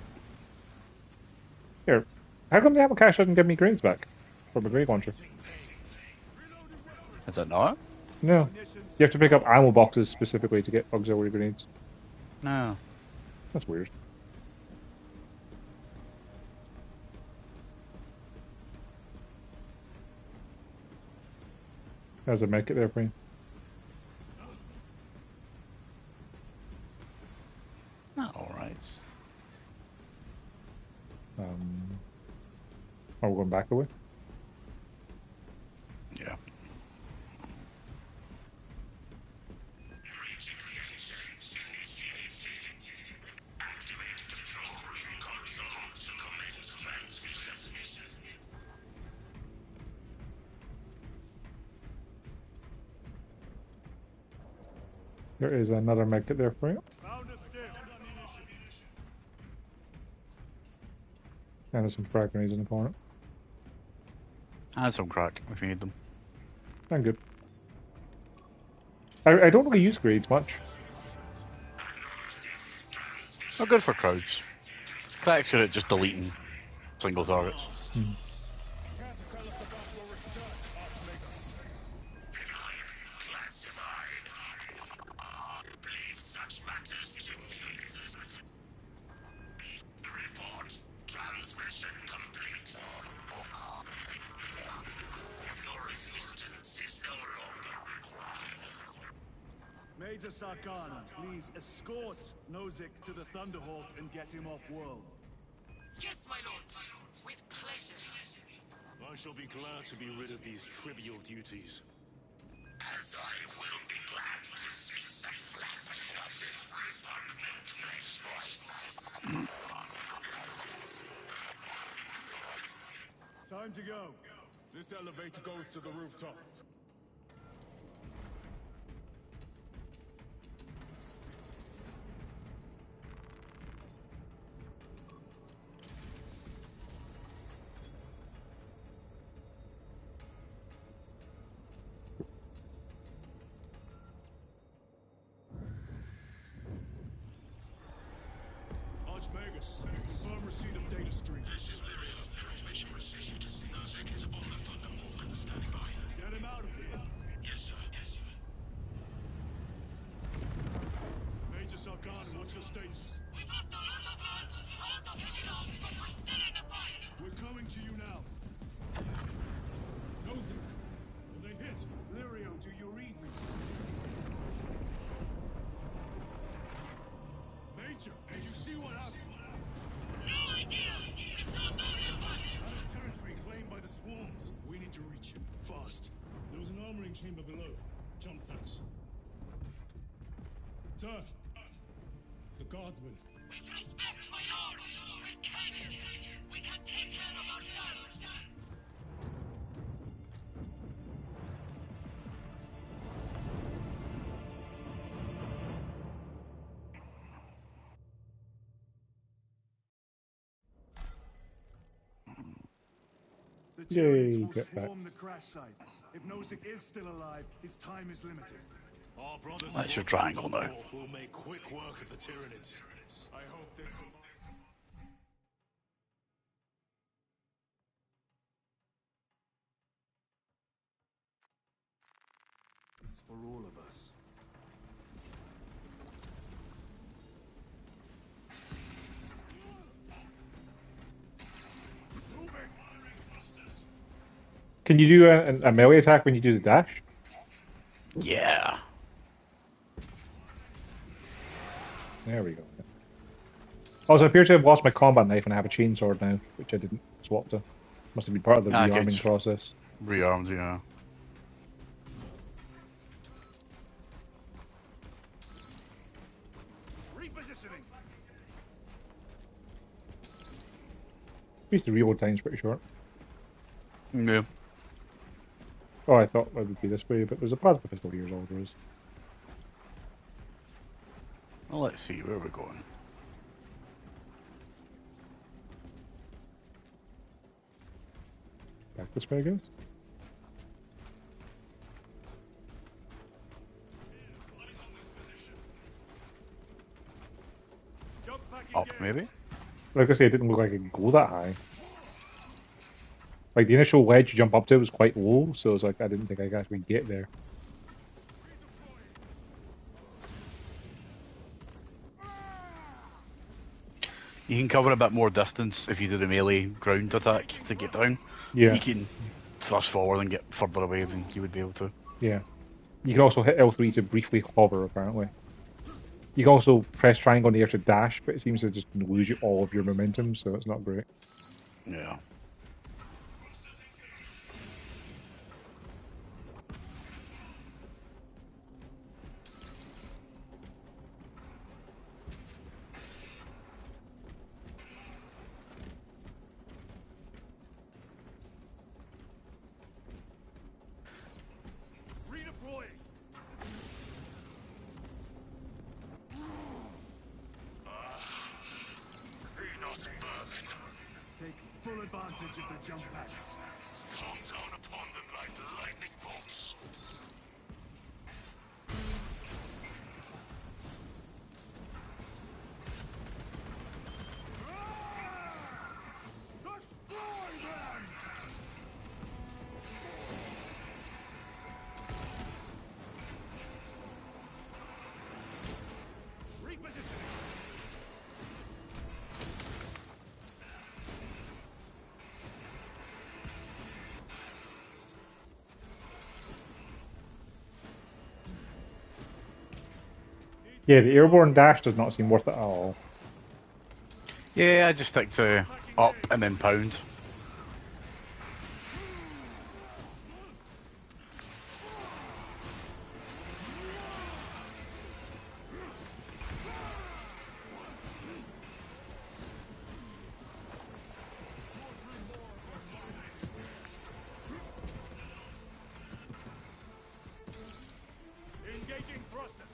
Here, how come the Apple Cache doesn't give me grenades back from a grenade launcher? Is it not? No, you have to pick up ammo boxes specifically to get auxiliary grenades. No. That's weird. There's a medkit there for you. Alright. Are we going back the way? Yeah. There is another medkit there for you. Found a stick. Ammunition. And there's some frag grenades in the corner. And some crack if you need them. I'm good. I don't really use grenades much. They're good for crowds. Crack's good at just deleting single targets. Care to tell us about your research, Archmagos? Classified. Leave such matters to me. Report. Transmission complete. Your assistance is no longer required. Major Sarkana, please escort Nozick to the Thunderhawk and get him off world. Yes, my lord. With pleasure. I shall be glad to be rid of these trivial duties. As I will be glad to cease the flapping of this repugnant flesh voice. Time to go. This elevator goes to the rooftop. Archmagus, confirm receipt of data stream. This is Lyria. Transmission received. Nozick is on the Thunderhawk and standing by. Get him out of here. Yes, sir. Major Sarkana, what's your status? We've lost a lot of land, a lot of heavy loads, but we're still in the fight. We're coming to you now. Nozick, will they hit? Lirio, do you read me? Major, did you see what happened? No idea. We saw no impact. That is territory claimed by the swarms. We need to reach it, fast. There was an armoring chamber below. Jump packs. Sir, the guardsmen. With respect, my lord, we're Canians. We can take care of ourselves. The Yay, Tyranids will get back. swarm the crash site. If Nozick is still alive, his time is limited. Our brothers That's your in triangle now. Dunkor will make quick work of the Tyranids. I hope they survive. It's for all of us. Can you do a melee attack when you do the dash? Yeah. There we go. Also, I appear to have lost my combat knife and I have a chainsword now, which I didn't swap to. Must have been part of the Okay, rearming it's- process. Rearmed, yeah. Repositioning. At least the reload time's pretty short. Yeah. Oh, I thought it would be this way, but there's a plasma pistol here is all there is. Well, let's see, where are we going? Back this way, I guess. Jump back Up, engaged. maybe? Like I say, it didn't look like it could go that high. Like, the initial ledge you jump up to was quite low, so it's like, I didn't think I could actually get there. You can cover a bit more distance if you do the melee ground attack to get down. Yeah. You can thrust forward and get further away than you would be able to. Yeah. You can also hit L3 to briefly hover, apparently. You can also press triangle on the air to dash, but it seems to just lose you all of your momentum, so it's not great. Yeah. Redeploying. Enos vermin. Take full advantage of the jump packs. Come down upon them like lightning bolts. Destroy them! Repositioning. Yeah, the airborne dash does not seem worth it at all. Yeah, I just stick to up and then pound. Engaging thrusters.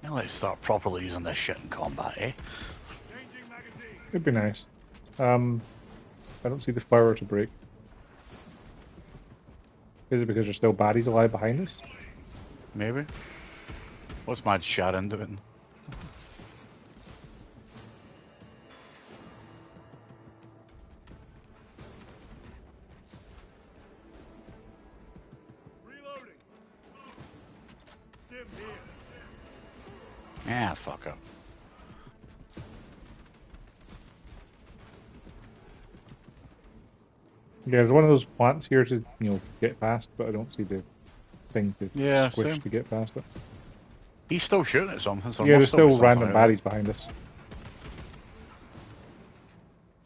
Now let's start properly using this shit in combat, eh? Changing magazine. It'd be nice. I don't see the flower to break. Is it because there's still baddies alive behind us? Maybe. What's Mad Sharon doing? Reloading. Stim here. Ah, fuck up. Yeah, there's one of those plants here to, get past, but I don't see the thing to Yeah, squish same. to get past it. He's still shooting at something, so there Yeah, must there's still be still something random out there. baddies behind us.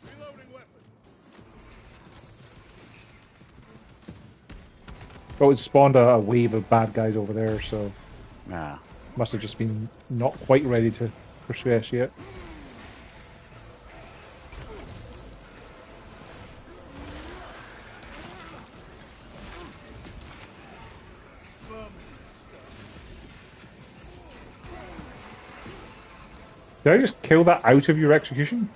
Reloading weapon. But it spawned a wave of bad guys over there, so Nah. must have just been not quite ready to progress yet. Did I just kill that out of your execution?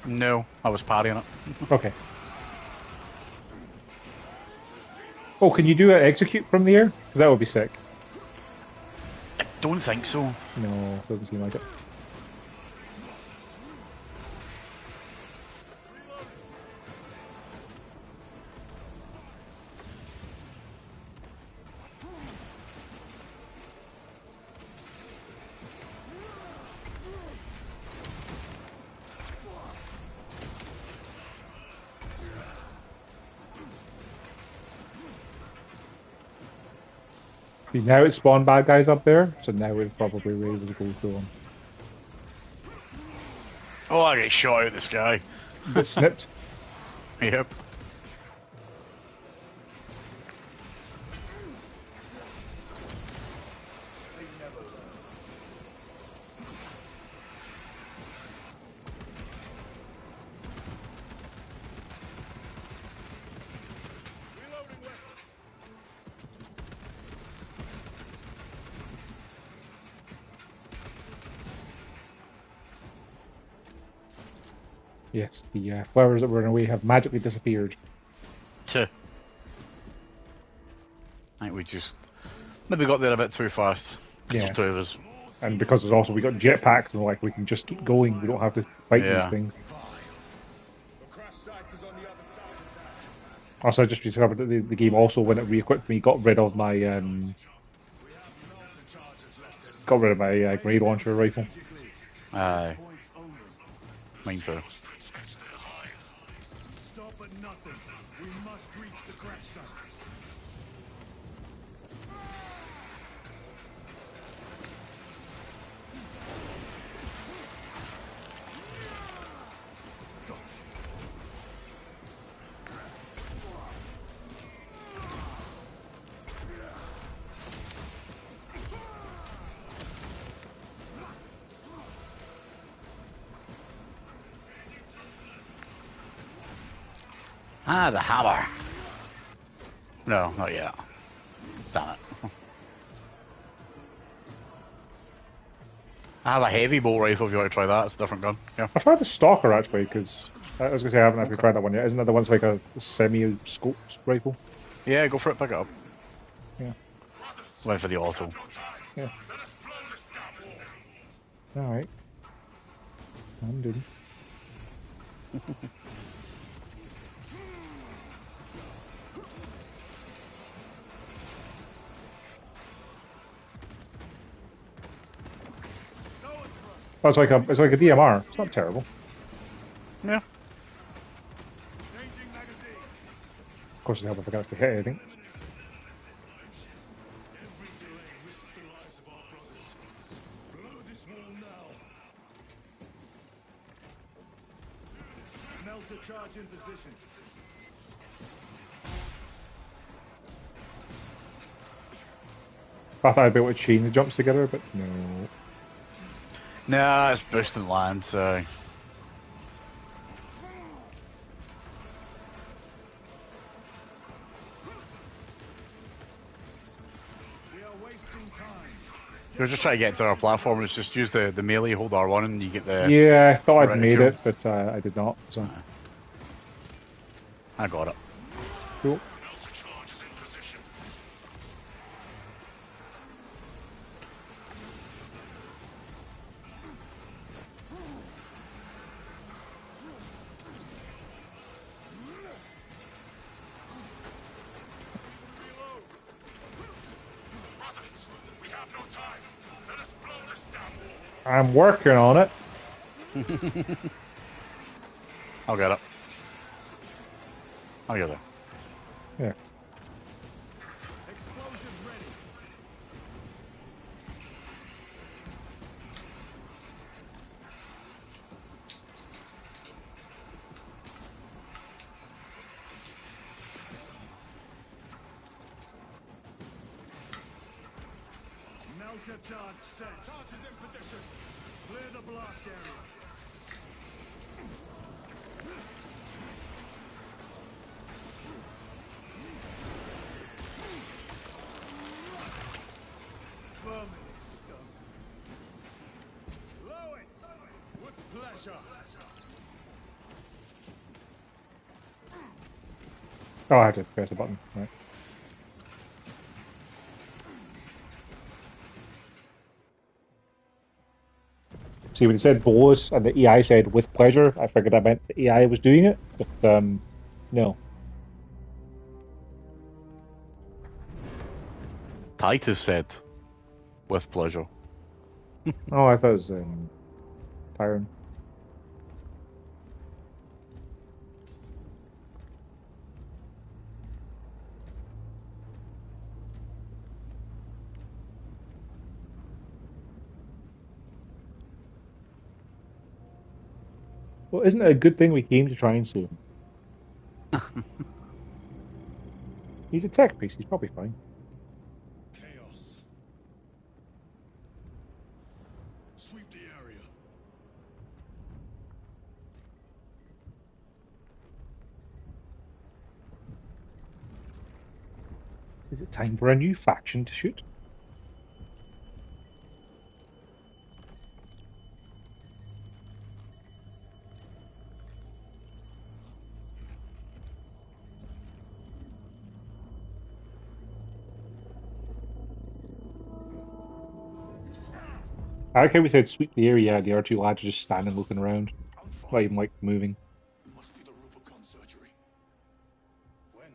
No, I was parrying it. Okay. Oh, can you do an execute from the air? Because that would be sick. Don't think so. No, doesn't seem like it. See, now it spawned bad guys up there, so now we're probably able to go through them. Oh, I get shot out of the sky. Get snipped. Yep. Reloading weapon. Yes, the flowers that were in a way have magically disappeared. Two. I think we just maybe got there a bit too fast. Because Yeah. there's two of us. And because there's also we got jetpacks and like we can just keep going. We don't have to fight these Yeah. things. The crash site is on the other side of that. Also, I just discovered that the game also, when it re-equipped me, got rid of my We have melter charges left in got rid of my grenade launcher rifle. strategically. Aye. Points only. Mine too. Stop at nothing. We must reach the crash site. Ah, the hammer. No, not yet. Damn it. I have a heavy bolt rifle if you want to try that. It's a different gun. Yeah. I tried the stalker actually because I was gonna say I haven't actually tried that one yet. Isn't that the one that's like a semi-scoped rifle? Yeah, go for it. Pick it up. Yeah. Went for the auto. Yeah. All right. I'm doing. Oh, it's like a DMR. It's not terrible. Yeah. Changing magazine. Of course, it's helpful if I got to hit anything. Every delay risks the lives of our brothers. Blow this wall now. Melter charge in position. I thought I'd be able to chain the jumps together, but no. Nah, it's boosting land, so. We are wasting time. You're just trying to get to our platform. It's just use the melee, hold R1, and you get the. Yeah, I thought I'd made reticule. it, but I did not. So I got it. cool. Melter charge is in position. Brothers, we have no time. Let us blow this damn wall. I'm working on it. I'll get it. Oh, you're there. Yeah. Explosives ready. Melter charge set. Charge is in position. Clear the blast area. Permanent stone. Blow it! With pleasure. Oh, I had to press a button. Right. See, when it said board and the AI said with pleasure, I figured that meant the AI was doing it. But no. Titus said, with pleasure. Oh, I thought it was Tyron. Well, isn't it a good thing we came to try and save him? He's a tech piece. He's probably fine. Chaos. Sweep the area. Is it time for a new faction to shoot? I like how we said sweep the area. The other two lads are just standing looking around, I'm fine. not even like moving. It must be the Rubicon surgery. When?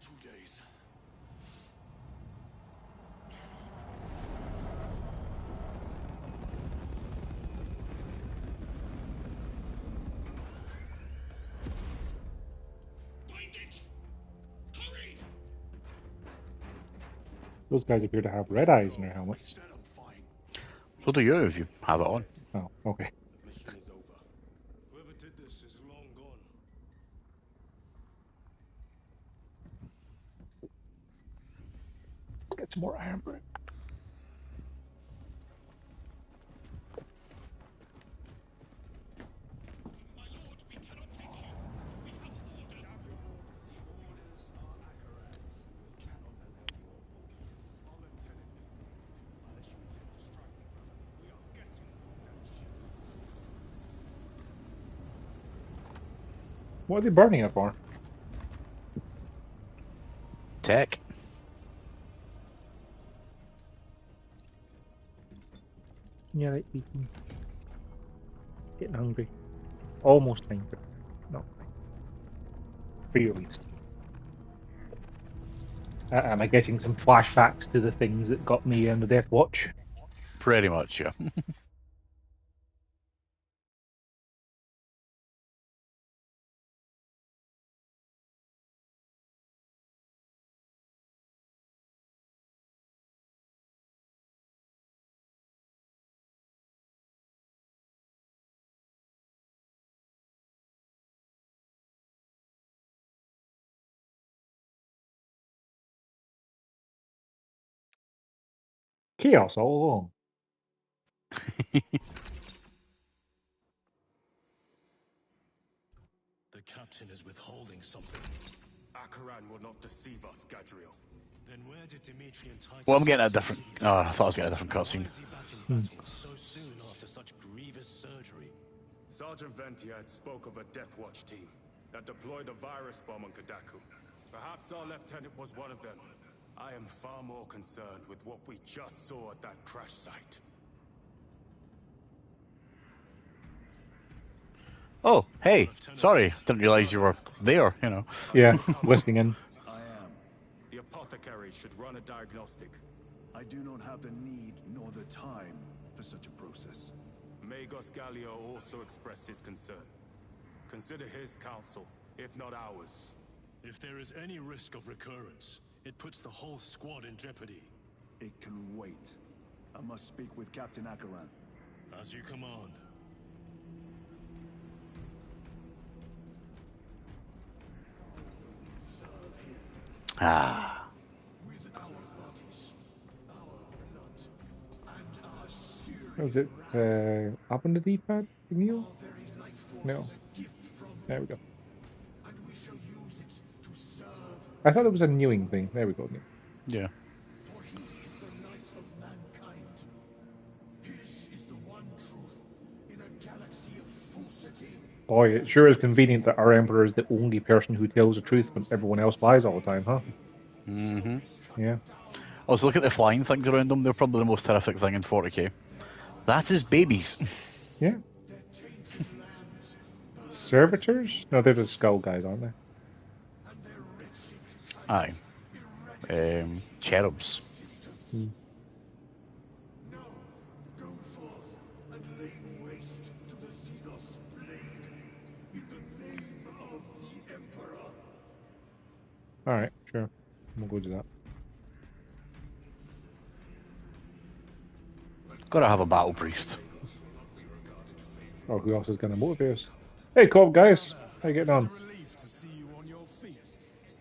2 days. Find it! Hurry! Those guys appear to have red eyes in their I helmets. said I'm fine. So do you if you have it on. Oh, okay. The mission is over. Whoever did this is long gone. Let's get some more iron brew. My lord, we cannot take you. We have ordered. The orders are Akaran's. We cannot allow you on board. Our lieutenant is wounded. Unless you intend to strike me, brother, we are getting on that ship. What are they burning it for? Tech. Yeah, like eating. Getting hungry. Almost time for not quite. For you at least. Am I getting some flashbacks to the things that got me in the Death Watch? Pretty much, yeah. Chaos all along. The captain is withholding something. Akaran will not deceive us, Gadriel. Then where did Dimitri and Titus... Well, I'm getting a different. Oh, I thought I was getting a different Why cutscene. is he back in battle so soon after such grievous surgery? Sergeant Ventiad spoke of a Death Watch team that deployed a virus bomb on Kadaku. Perhaps our lieutenant was one of them. I am far more concerned with what we just saw at that crash site. Oh, hey, sorry, didn't realize you were there, you know. Yeah, listening in. I am. The apothecary should run a diagnostic. I do not have the need nor the time for such a process. Magos Gallio also expressed his concern. Consider his counsel if not ours. If there is any risk of recurrence, it puts the whole squad in jeopardy. It can wait. I must speak with Captain Akaran. As you command. Ah. With our bodies, our blood, and our searing Was it up on the D-pad, Neil? very life force No. is a gift from There we go. and we shall use it to serve. I thought it was a newing thing. There we go, Neil. Yeah. For he is the light of mankind. His is the one truth in a galaxy of falsity. Boy, it sure is convenient that our Emperor is the only person who tells the truth when everyone else lies all the time, huh? Mm-hmm. Yeah. Also, look at the flying things around them. They're probably the most terrific thing in 40k. That is babies. Yeah. Servitors? No, they're the skull guys, aren't they? Aye. Cherubs. Now, go forth and lay waste to the Xenos plague in the name of the Emperor. Alright, sure. We'll go do that. Gotta have a battle priest. Or who else is going to motivate us? Hey, Cobb, guys. How you getting on? Relief to see you on your feet.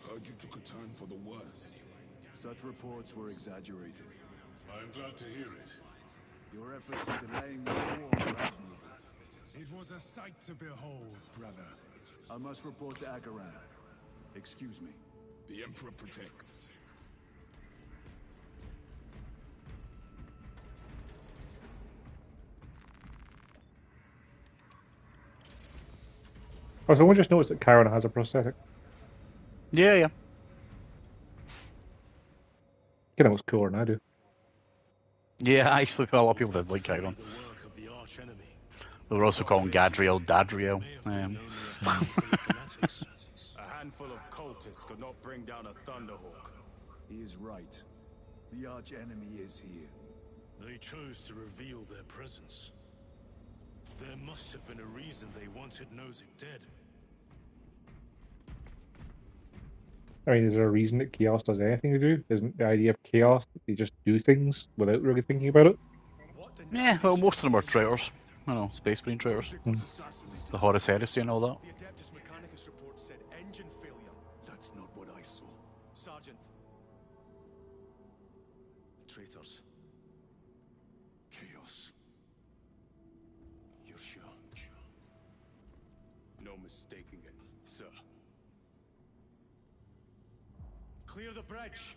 Heard you took a turn for the worse. Such reports were exaggerated. I'm glad to hear it. Your efforts in delaying the war were admirable. It was a sight to behold, brother. I must report to Akaran. Excuse me. The Emperor protects. Oh, someone just noticed that Karen has a prosthetic. Yeah, yeah. Kind of looks cooler than I do. Yeah, actually, a lot of people did like Chiron. The work of the arch enemy. They were also calling Gadriel Dadriel. A handful of cultists could not bring down a Thunderhawk. He is right. The arch enemy is here. They chose to reveal their presence. There must have been a reason they wanted Nozick dead. I mean, is there a reason that Chaos does anything to do? Isn't the idea of Chaos that they just do things without really thinking about it? Yeah, well, most of them are traitors. I know, Space Marine traitors. The Horus Heresy and all that. The Adeptus Mechanicus report said engine failure. That's not what I saw. Sergeant. Traitors. Chaos. You're sure? No mistaking it, sir. Clear the bridge.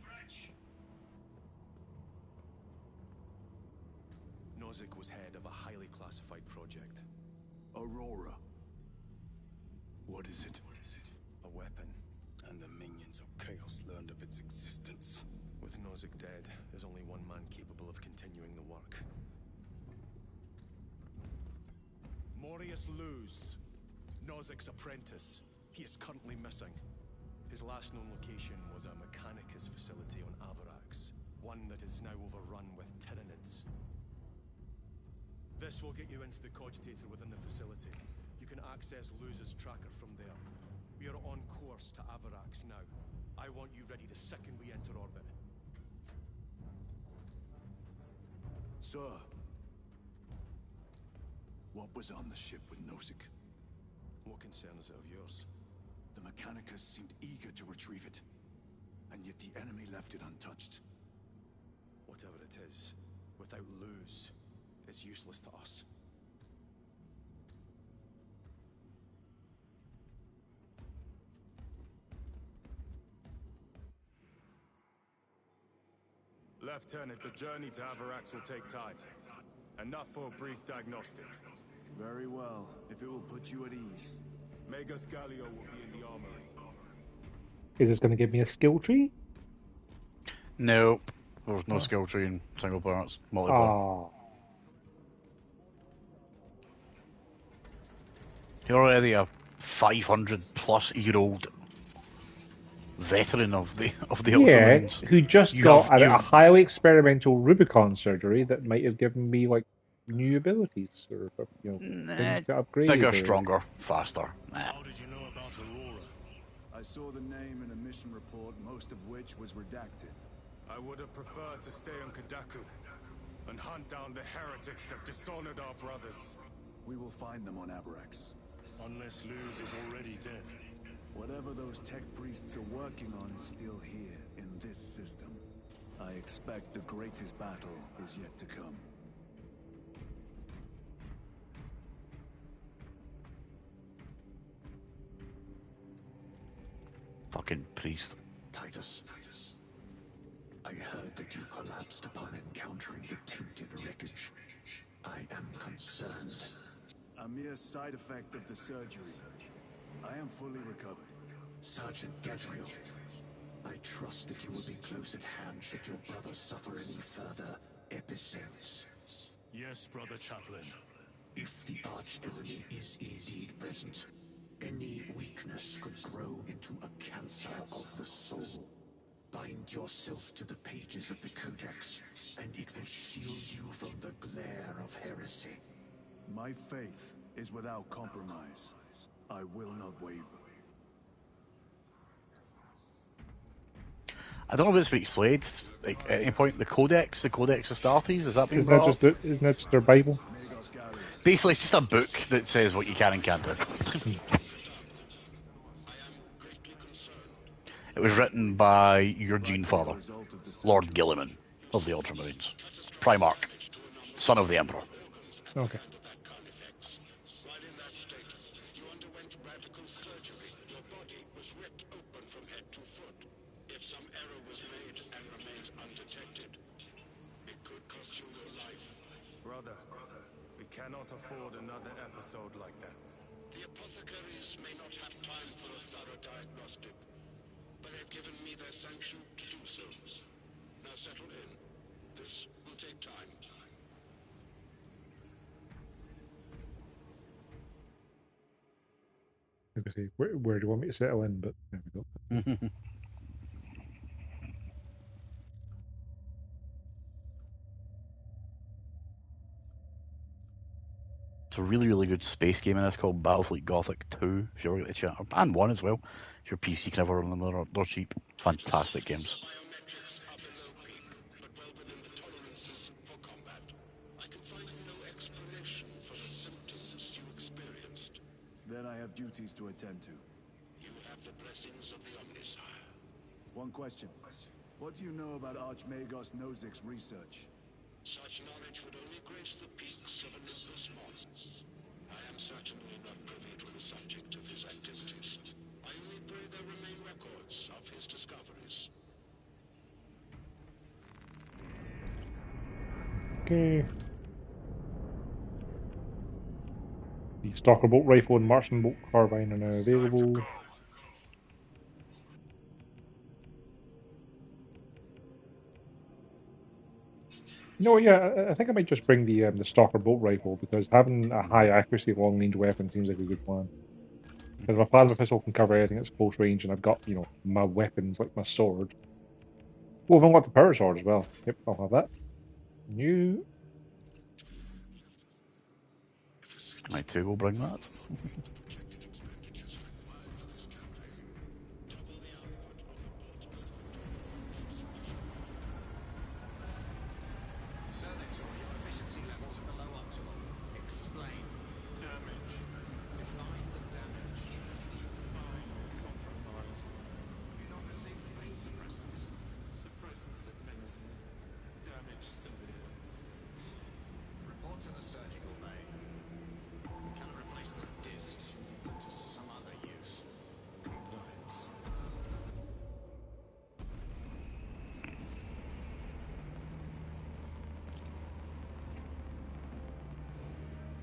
Nozick was head of a highly classified project. Aurora. What is it? A weapon. And the minions of Chaos learned of its existence. With Nozick dead, there's only one man capable of continuing the work. Morius Luz, Nozick's apprentice. He is currently missing. His last known location was a Mechanicus facility on Avarax, one that is now overrun with Tyranids. This will get you into the cogitator within the facility. You can access Luz's tracker from there. We are on course to Avarax now. I want you ready the second we enter orbit. Sir. What was on the ship with Nozick? What concern is it of yours? The Mechanicus seemed eager to retrieve it. And yet the enemy left it untouched. Whatever it is, without Luz, it's useless to us. Lieutenant, the journey to Avarax will take time. Enough for a brief diagnostic. Very well, if it will put you at ease. Magus Gallio will be in the armory. Is this going to give me a skill tree? Nope. There's no skill tree in single parts. Multiplayer. Ah, You're already a 500-plus-year-old veteran of the yeah, Ultramarines. who just You got have- a highly experimental Rubicon surgery that might have given me like new abilities or things to upgrade. Bigger, or... stronger, faster. Nah. How did you know about Aurora? I saw the name in a mission report, most of which was redacted. I would have preferred to stay on Kadaku and hunt down the heretics that dishonored our brothers. We will find them on Abrax. Unless Luz is already dead. Whatever those tech priests are working on is still here, in this system. I expect the greatest battle is yet to come. Fucking priest. Titus, I heard that you collapsed upon encountering the tainted wreckage. I am concerned. A mere side effect of the surgery. I am fully recovered. Sergeant Gadriel, I trust that you will be close at hand should your brother suffer any further episodes. Yes, Brother Chaplain. If the arch-enemy is indeed present, any weakness could grow into a cancer of the soul. Bind yourself to the pages of the Codex, and it will shield you from the glare of heresy. My faith is without compromise. I will not waver. I don't know if it's been explained. Like at any point, the Codex of Astartes, is that being Isn't that brought just up? isn't that just their Bible? Basically, it's just a book that says what you can and can't do. It was written by your Gene father, Lord Gilliman of the Ultramarines, Primarch, son of the Emperor. Okay. While in that state, you underwent radical surgery. Your body was ripped open from head to foot. If some error was made and remains undetected, it could cost you your life. Brother, we cannot afford another episode like that. The apothecaries may not have time for a thorough diagnostic, but they've given me their sanction to do so. Now settle in. This will take time. I was gonna say, where do you want me to settle in? But there we go. It's a really, really good space game, and it's called Battlefleet Gothic 2, if you ever get the chance, and 1 as well. If your PC can ever run them, they're cheap. Fantastic games. Biometrics are below peak, but well within the tolerances for combat. I can find no explanation for the symptoms you experienced. Then I have duties to attend to. You have the blessings of the Omnisire. One question. What do you know about Archmagos Nozik's research? Such knowledge would only grace the peaks of Olympus Mons. I am certainly not privy to the subject of his activities. I only pray there remain records of his discoveries. Okay. The Stalker bolt rifle and Martian bolt carbine are now available. No, yeah, I think I might just bring the Stalker bolt rifle because having a high accuracy long range weapon seems like a good plan. Because my plasma pistol can cover anything that's close range, and I've got my weapons like my sword. Oh, I've got the power sword as well. Yep, I'll have that. New. I too will bring that.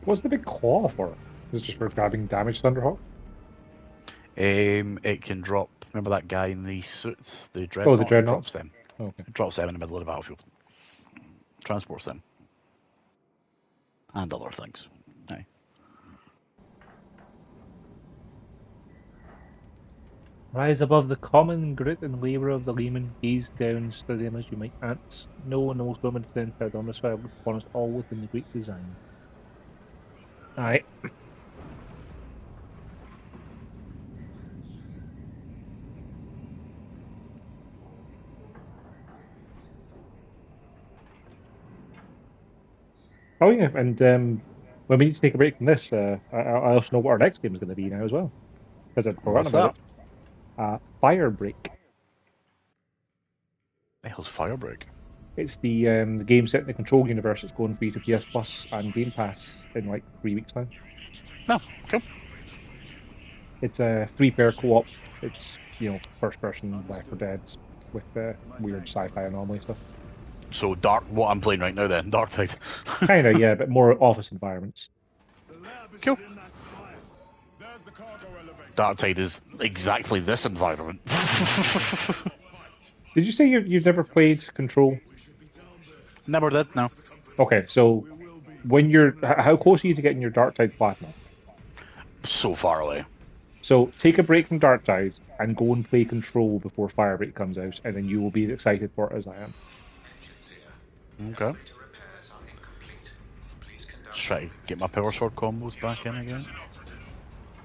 What's the big claw for? Is it just for grabbing damage Thunderhawk? It can drop. Remember that guy in the suit, the dreadnought? Oh, the dreadnought. Drops them. Okay. It drops them in the middle of the battlefield. Transports them. And other things. Aye. Rise above the common grit and labour of the layman, gaze down, study them as you might ants. No one knows women centred on this file upon us all within the great design. Aye. Oh yeah, and when we need to take a break from this, I also know what our next game is going to be now as well because I'd forgotten What's about that? it. Fire Break. The hell's Firebreak? It's the game set in the Control universe. It's going free to PS Plus and Game Pass in like 3 weeks time. No, cool. It's a three-player co-op. It's first person Left 4 Dead with weird sci-fi anomaly stuff. So Dark, what I'm playing right now then, Dark Tide. Kinda, yeah, but more office environments. The lab is Cool. within that spire. There's the cargo elevator. Dark Tide is exactly this environment. Did you say you've never played Control? Never did, no. Okay, so when how close are you to getting your Dark Tide Platinum? So far away. So take a break from Dark Tide and go and play Control before Firebreak comes out, and then you will be as excited for it as I am. Okay. Just try to get my power sword combos back in again.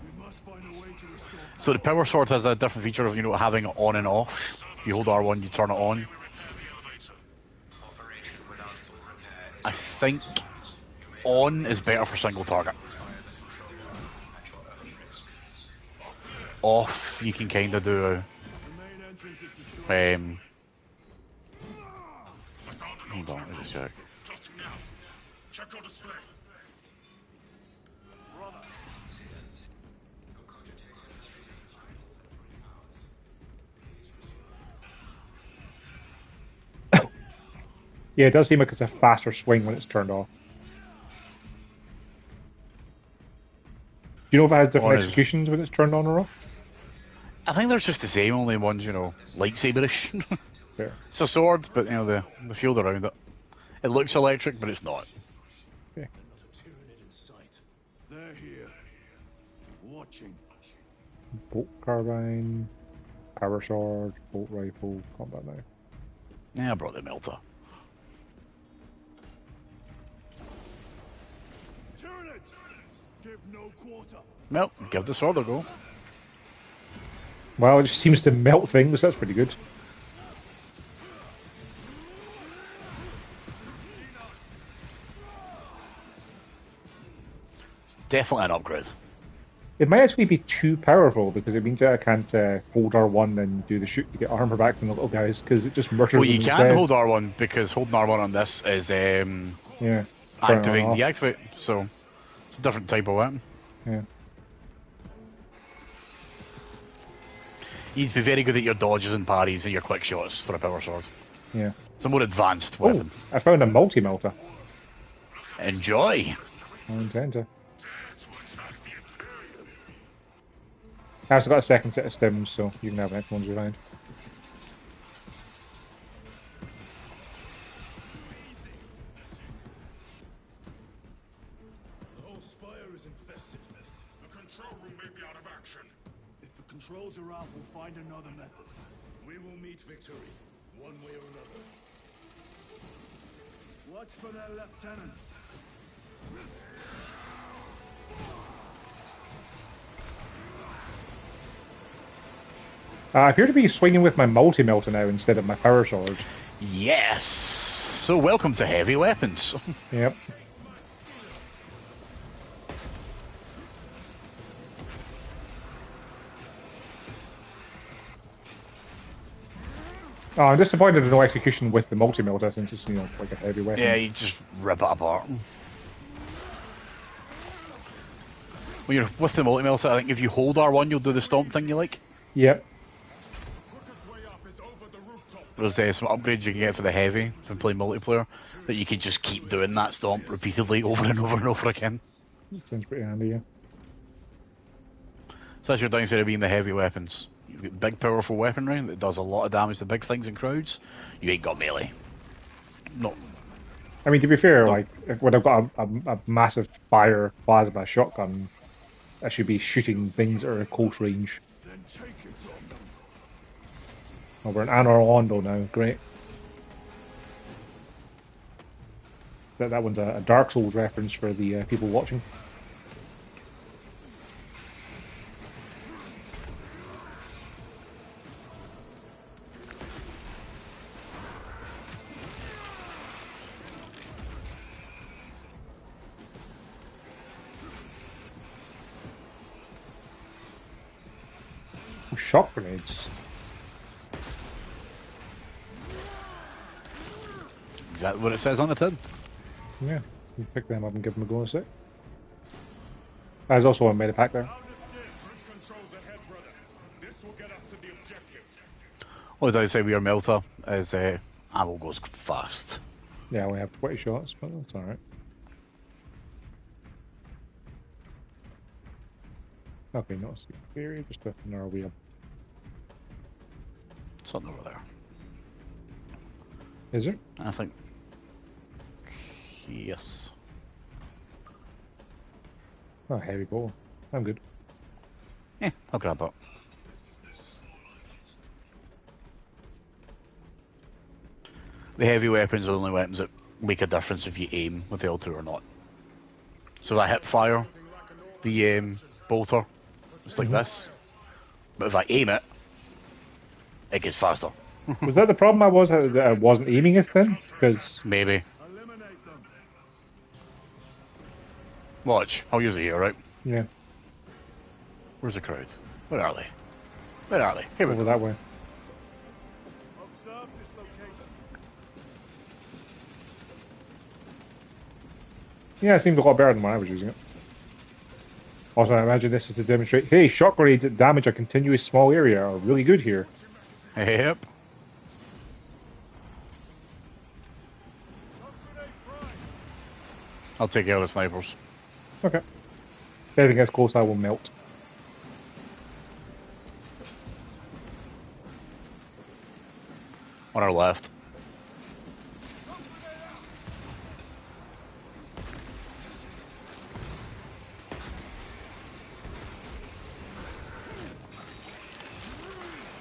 We must find a way to restore. So the power sword has a different feature of having it on and off. You hold R1, you turn it on. I think on is better for single target. Off, you can kind of do The main entrance is destroyed. hold on, let me just check. Plotting now. Check your display. Yeah, it does seem like it's a faster swing when it's turned off. Do you know if it has different executions when it's turned on or off? I think they're just the same, only one's, lightsaberish. Fair. It's a sword, but, the field around it. It looks electric, but it's not. Okay. Another tyranid in sight. They're here. Watching. Bolt carbine, power sword, bolt rifle, combat knife. Yeah, I brought the melter. Tyranids! Give no quarter. Well, give the sword a go. Well, it just seems to melt things. That's pretty good. It's definitely an upgrade. It might actually be too powerful because it means that I can't hold R1 and do the shoot to get armor back from the little guys because it just murders Well, them you can instead. hold R1 because holding R1 on this is Yeah. activate and Turn it off. deactivate, so it's a different type of weapon. Yeah. You need to be very good at your dodges and parries and your quick shots for a power sword. Yeah. It's a more advanced Oh, weapon. I found a multi-melter. Enjoy! I intend to. I also got a second set of stims, so you can have the next ones around. The whole spire is infested. The control room may be out of action. If the controls are out, we'll find another method. We will meet victory, one way or another. Watch for their lieutenants. I appear to be swinging with my multi-melter now instead of my power sword. Yes! So welcome to heavy weapons. Yep. Oh, I'm disappointed there's no execution with the multi-melter since it's, like a heavy weapon. Yeah, you just rip it apart. When you're with the multi-melter, I think if you hold R1, you'll do the stomp thing you like. Yep. Quickest way up is over the rooftop. There's some upgrades you can get for the heavy from playing multiplayer that you can just keep doing that stomp repeatedly over and over and over again. Sounds pretty handy, yeah. So that's your downside of being the heavy weapons. You've got big, powerful weaponry that does a lot of damage to big things in crowds. You ain't got melee. No. I mean, to be fair, like, when I've got a massive fire plasma shotgun, I should be shooting things at a close range. Then take it from them. Oh, we're in Anor Londo now, great. That one's a Dark Souls reference for the people watching. shock grenades. Exactly what it says on the tin. Yeah, you pick them up and give them a go in a sec. There's also a meta pack there. Well, as I say, we are melter as ammo goes fast. Yeah, we have 20 shots, but that's alright. Okay, not a secret area, just a narrow wheel. Something over there. Is there? I think. Yes. Oh, heavy ball. I'm good. Yeah, I'll grab that. The heavy weapons are the only weapons that make a difference if you aim with L2 or not. So if I hip fire the bolter, it's like this. But if I aim it, it gets faster. Was that the problem that I wasn't aiming it then? Because... Maybe. Watch, I'll use it here, right? Yeah. Where's the crowd? Where are they? Where are they? Here we Over go. that way. Observe this location. Yeah, it seems a lot better than when I was using it. Also, I imagine this is to demonstrate, hey, shock grenades that damage a continuous small area are really good here. Yep. I'll take out the snipers. Okay. If anything gets close, I will melt. On our left.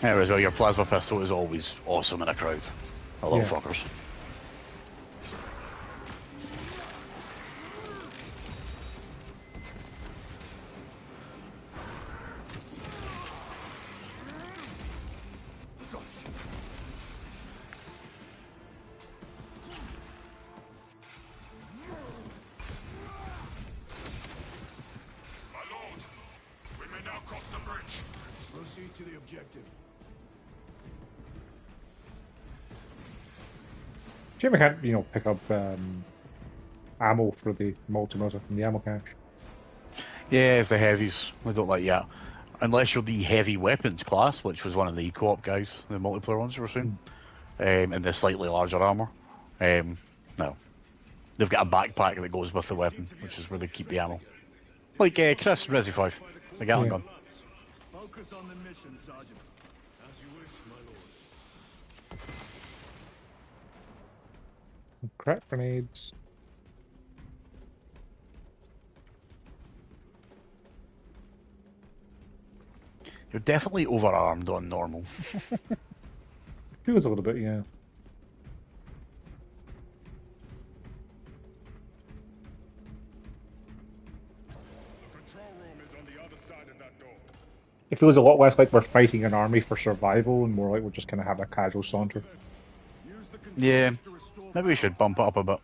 There we go, your plasma pistol is always awesome in a crowd. I love fuckers. My lord, we may now cross the bridge. Proceed to the objective. Shame I can't, pick up ammo for the multi-motor from the ammo cache. Yeah, it's the heavies. I don't like that. Unless you're the heavy weapons class, which was one of the co-op guys, the multiplayer ones you were seeing, and the slightly larger armor. No. They've got a backpack that goes with the weapon, which is where they keep the ammo. Like Chris, Resi 5, the Gatling gun. Focus on the mission, Sergeant. As you wish, my lord. Crack grenades. You're definitely overarmed on normal. Feels a little bit, yeah. It feels a lot less like we're fighting an army for survival and more like we're just kind of having a casual saunter. Yeah, maybe we should bump it up a bit.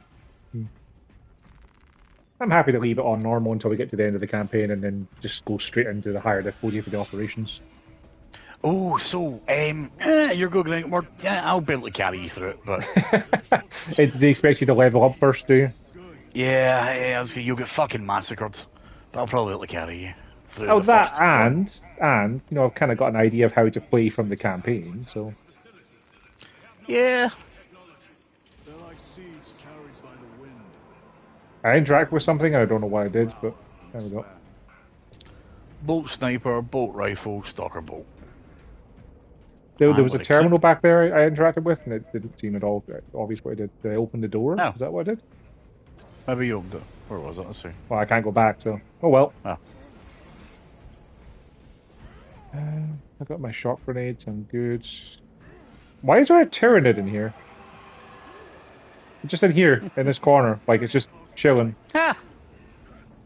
I'm happy to leave it on normal until we get to the end of the campaign and then just go straight into the higher difficulty for the operations. Oh, so, you're going more... Yeah, I'll be able to carry you through it, but... They expect you to level up first, do you? Yeah, you'll get fucking massacred. But I'll probably be able to carry you through Oh, the that first and, I've kind of got an idea of how to play from the campaign, so... Yeah. They're like seeds carried by the wind. I interact with something, I don't know why I did, but there we go. Bolt sniper, bolt rifle, stalker bolt. There was a terminal back there I interacted with, and it didn't seem at all obvious what I did. Did I open the door? Oh. Is that what I did? Maybe you opened it. Where was it? Let's see. Well, I can't go back, so... Oh well. Oh. I got my shock grenades, I'm good. Why is there a Tyranid in here? Just in here, in this corner. Like, it's just chilling. Ha!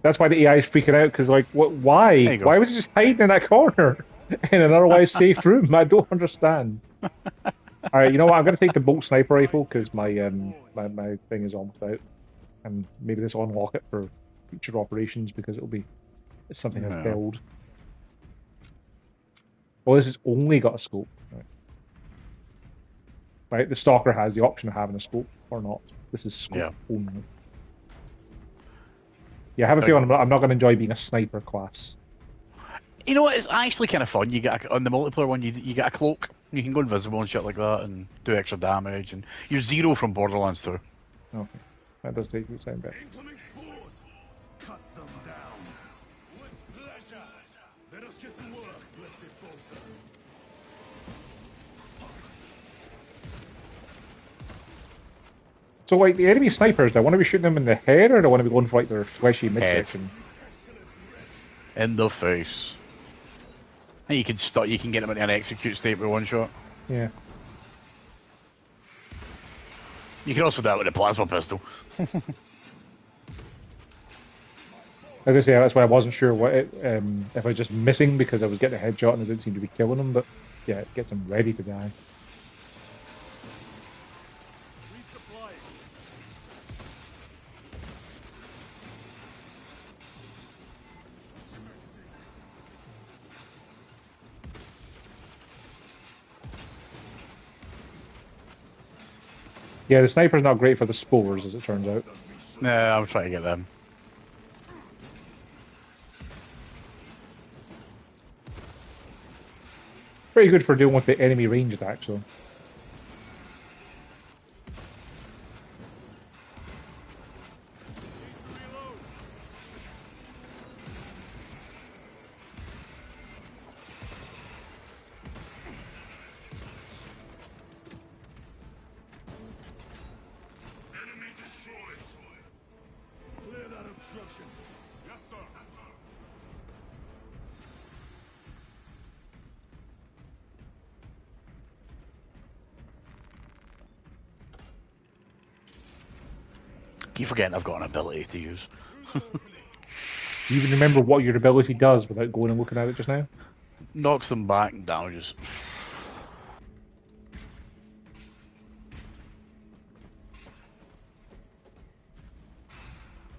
That's why the AI is freaking out, because, like, why? Why was it just hiding in that corner? In an otherwise safe room? I don't understand. Alright, you know what? I'm going to take the bolt sniper rifle, because my thing is almost out. And maybe this will unlock it for future operations, because it's something I've built. Oh, this has only got a scope. Right, the Stalker has the option of having a scope or not. This is scope only. Yeah, I have a feeling I'm not going to enjoy being a sniper class. You know what? It's actually kind of fun. You get on the multiplayer one. You get a cloak. You can go invisible and shit like that, and do extra damage. And you're zero from Borderlands 2. Okay, that does take you a bit. Incoming spores! Cut them down. With pleasure. Let us get to work, blessed bolter. So, like, the enemy snipers, do I want to be shooting them in the head, or do I want to be going for, like, their fleshy midsection? In the face. And you can get them into an execute state with one shot. Yeah. You can also do that with a plasma pistol. Like I say, that's why I wasn't sure what if I was just missing because I was getting a headshot and I didn't seem to be killing them, but yeah, it gets them ready to die. Yeah, the sniper's not great for the spores, as it turns out. Nah, I'm trying to get them. Pretty good for dealing with the enemy range attacks, though. Enemy destroyed. Clear that obstruction. Yes, sir. Keep forgetting I've got an ability to use. Do you even remember what your ability does without going and looking at it just now? Knocks them back and damages.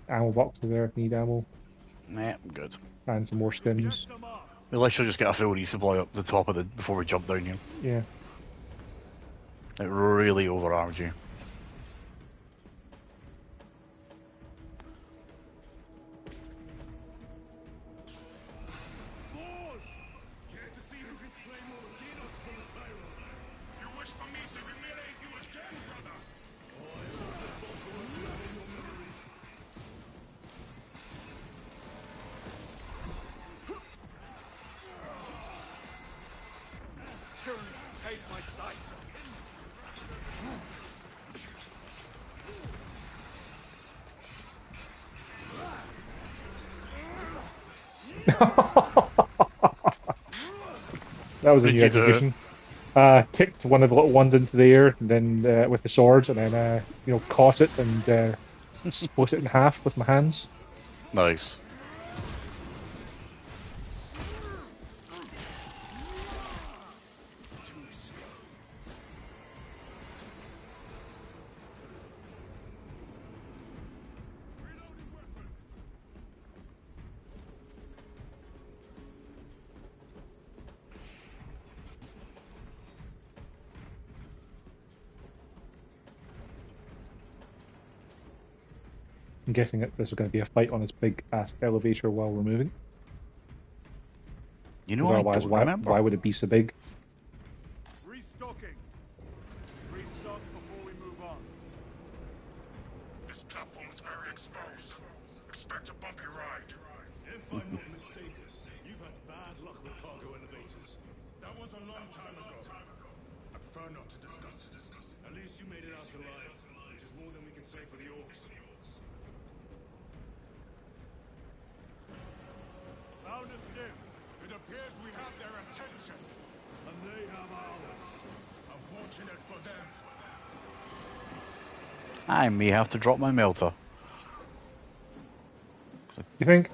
Ammo boxes there if you need ammo. Nah, I'm good. And some more skins. We literally just get a full resupply up the top of the before we jump down here. Yeah. It really overarms you. You wish for me to humiliate you again, brother? Take my sight. That was a new execution. Kicked one of the little ones into the air, and then with the sword, and then caught it and split it in half with my hands. Nice. I'm guessing that this is going to be a fight on this big ass elevator while we're moving. You know, otherwise, why would it be so big? Restocking. Restock before we move on. This platform's very exposed. Expect a bumpy ride. If I'm not mistaken, you've had bad luck with cargo elevators. That was a long time ago. I prefer not to discuss it. At least you made it out alive, which is more than we can say for the orcs. Found a stim. It appears we have their attention. And they have ours. Unfortunate for them. I may have to drop my melter. You think?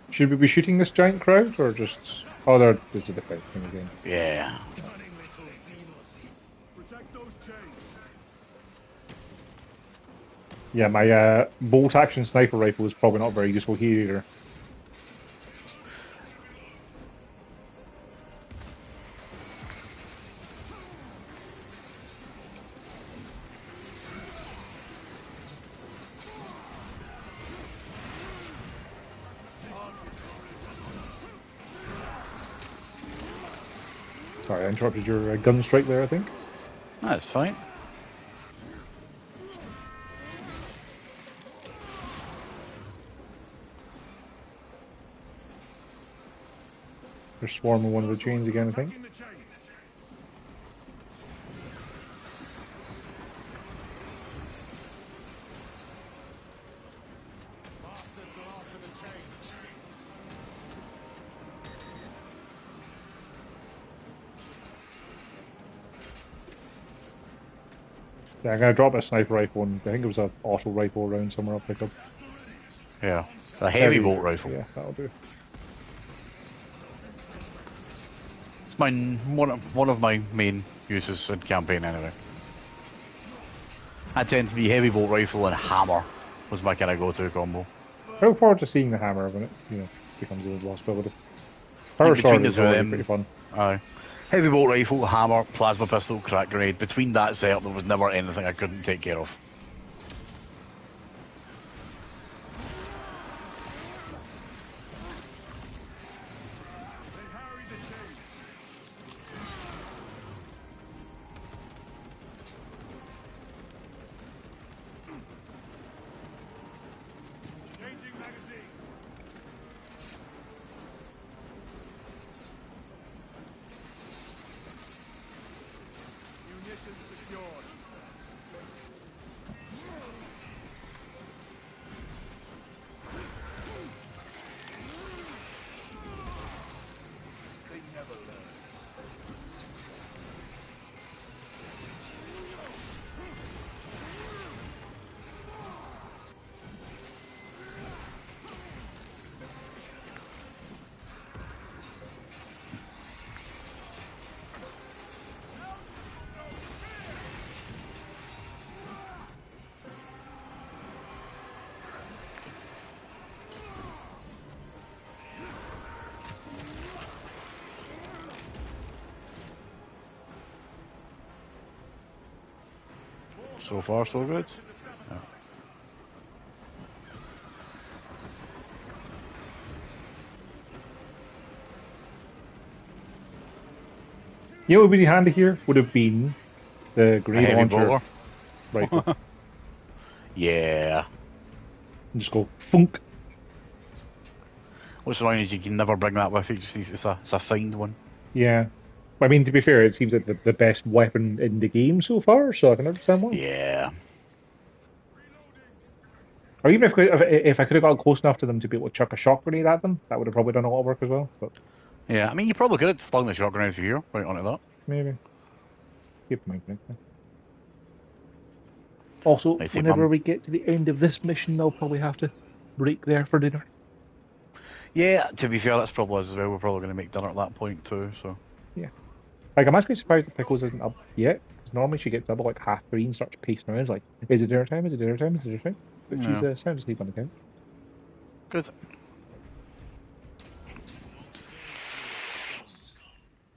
Should we be shooting this giant crowd, or just... Oh, there's a different thing again. Yeah. Cunning little Xenos. Protect those chains. Yeah, my bolt action sniper rifle is probably not very useful here either. Sorry, I interrupted your gun strike there, I think. That's fine. They're swarming one of the chains again, I think. Attacking the chains. Bastards are after the chains. Yeah, I'm gonna drop a sniper rifle, and I think it was an auto rifle around somewhere I'll pick up. Yeah. A heavy bolt rifle. Yeah, that'll do. It's one of my main uses in campaign anyway. I tend to be heavy bolt rifle and hammer was my kind of go-to combo. I look forward to seeing the hammer when it, becomes a possibility. Power sword is already pretty fun. Aye. Heavy bolt rifle, hammer, plasma pistol, crack grenade. Between that setup, there was never anything I couldn't take care of. They harry the chains. Changing magazine. Munitions secured. They never learn. So far, so good. Yeah. You know what would be handy here would have been the grenade Heavy launcher bolter. rifle. Yeah. And just go funk. What's annoying is you can never bring that with you. Just it's a find one. Yeah. I mean, to be fair, it seems like the best weapon in the game so far, so I can understand why. Yeah. Or even if I could have got close enough to them to be able to chuck a shock grenade at them, that would have probably done a lot of work as well. But Yeah, I mean, you probably could have flung the shotgun out through here, right onto that. maybe. Keep in mind. Also, I see, whenever Mum. we get to the end of this mission, they'll probably have to break there for dinner. Yeah, to be fair, that's probably us as well. We're probably going to make dinner at that point too, so. Yeah. Like, I'm actually surprised that Pickles isn't up yet, because normally she gets up at like 3:30 and starts pacing around. It's like, is it dinner time? Is it dinner time? Is it dinner time? But she's Yeah. sound asleep on the couch. Good.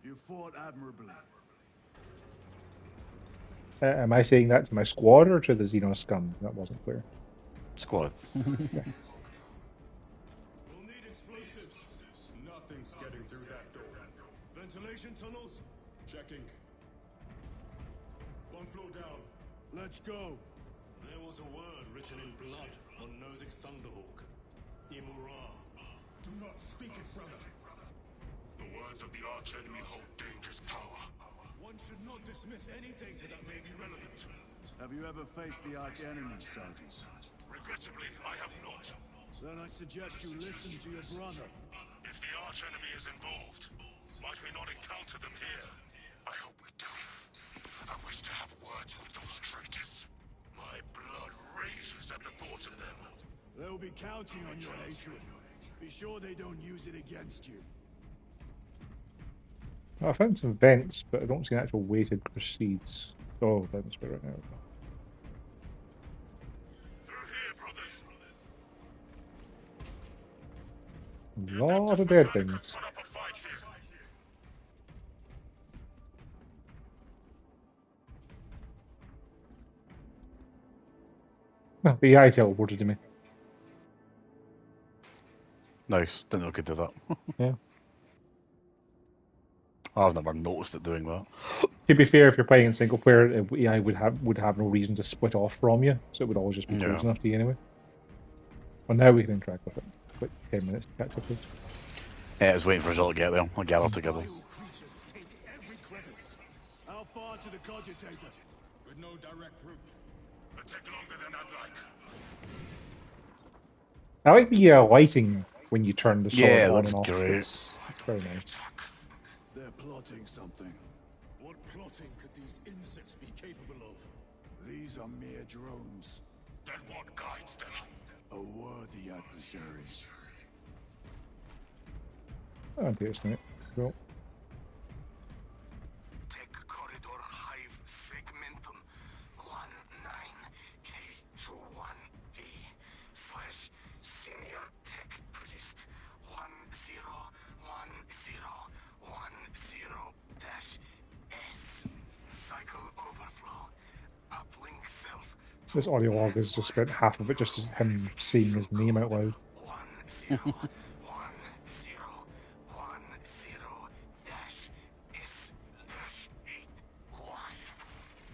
You fought admirably. Am I saying that to my squad or to the Xenos scum? That wasn't clear. Squad. We'll need explosives. Nothing's getting through that door. Ventilation tunnels? Checking. One floor down. Let's go. There was a word written in blood on Nozick's Thunderhawk. Imura. Do not speak it, brother. The words of the archenemy hold dangerous power. One should not dismiss any data that may be relevant. Have you ever faced the arch-enemy, Sergeant? Regrettably, I have not. Then I suggest you listen to your brother. If the archenemy is involved, might we not encounter them here? I hope we do. I wish to have words with those traitors. My blood raises at the thought of them. They'll be counting on your hatred. Be sure they don't use it against you. I found some vents, but I don't see an actual way to proceed. Oh, down this way right now. A lot of dead things. Put up a fight here. Oh, the AI teleported to me. Nice. Didn't know I could do that. Yeah. I've never noticed it doing that. To be fair, if you're playing in single player, AI would have no reason to split off from you, so it would always just be close Yeah. enough to you anyway. Well, now we can interact with it. Like 10 minutes to catch up with. Yeah, I was waiting for us all to get there. I'll gather together. Vile creatures taint every crevice. How far to the cogitator? With no direct route. It'll take longer than I'd like. I like the lighting when you turn the sword Yeah, it on looks and off. great. It's very nice. They're plotting something. What plotting could these insects be capable of? These are mere drones. Then what guides them? A worthy adversary. Oh, interesting. Cool. Tech corridor hive segmentum 19K21D/senior tech priest 101010-S. Cycle overflow. Uplink self. This audio log is just spent half of it just him saying his name out loud. 1010-S-81.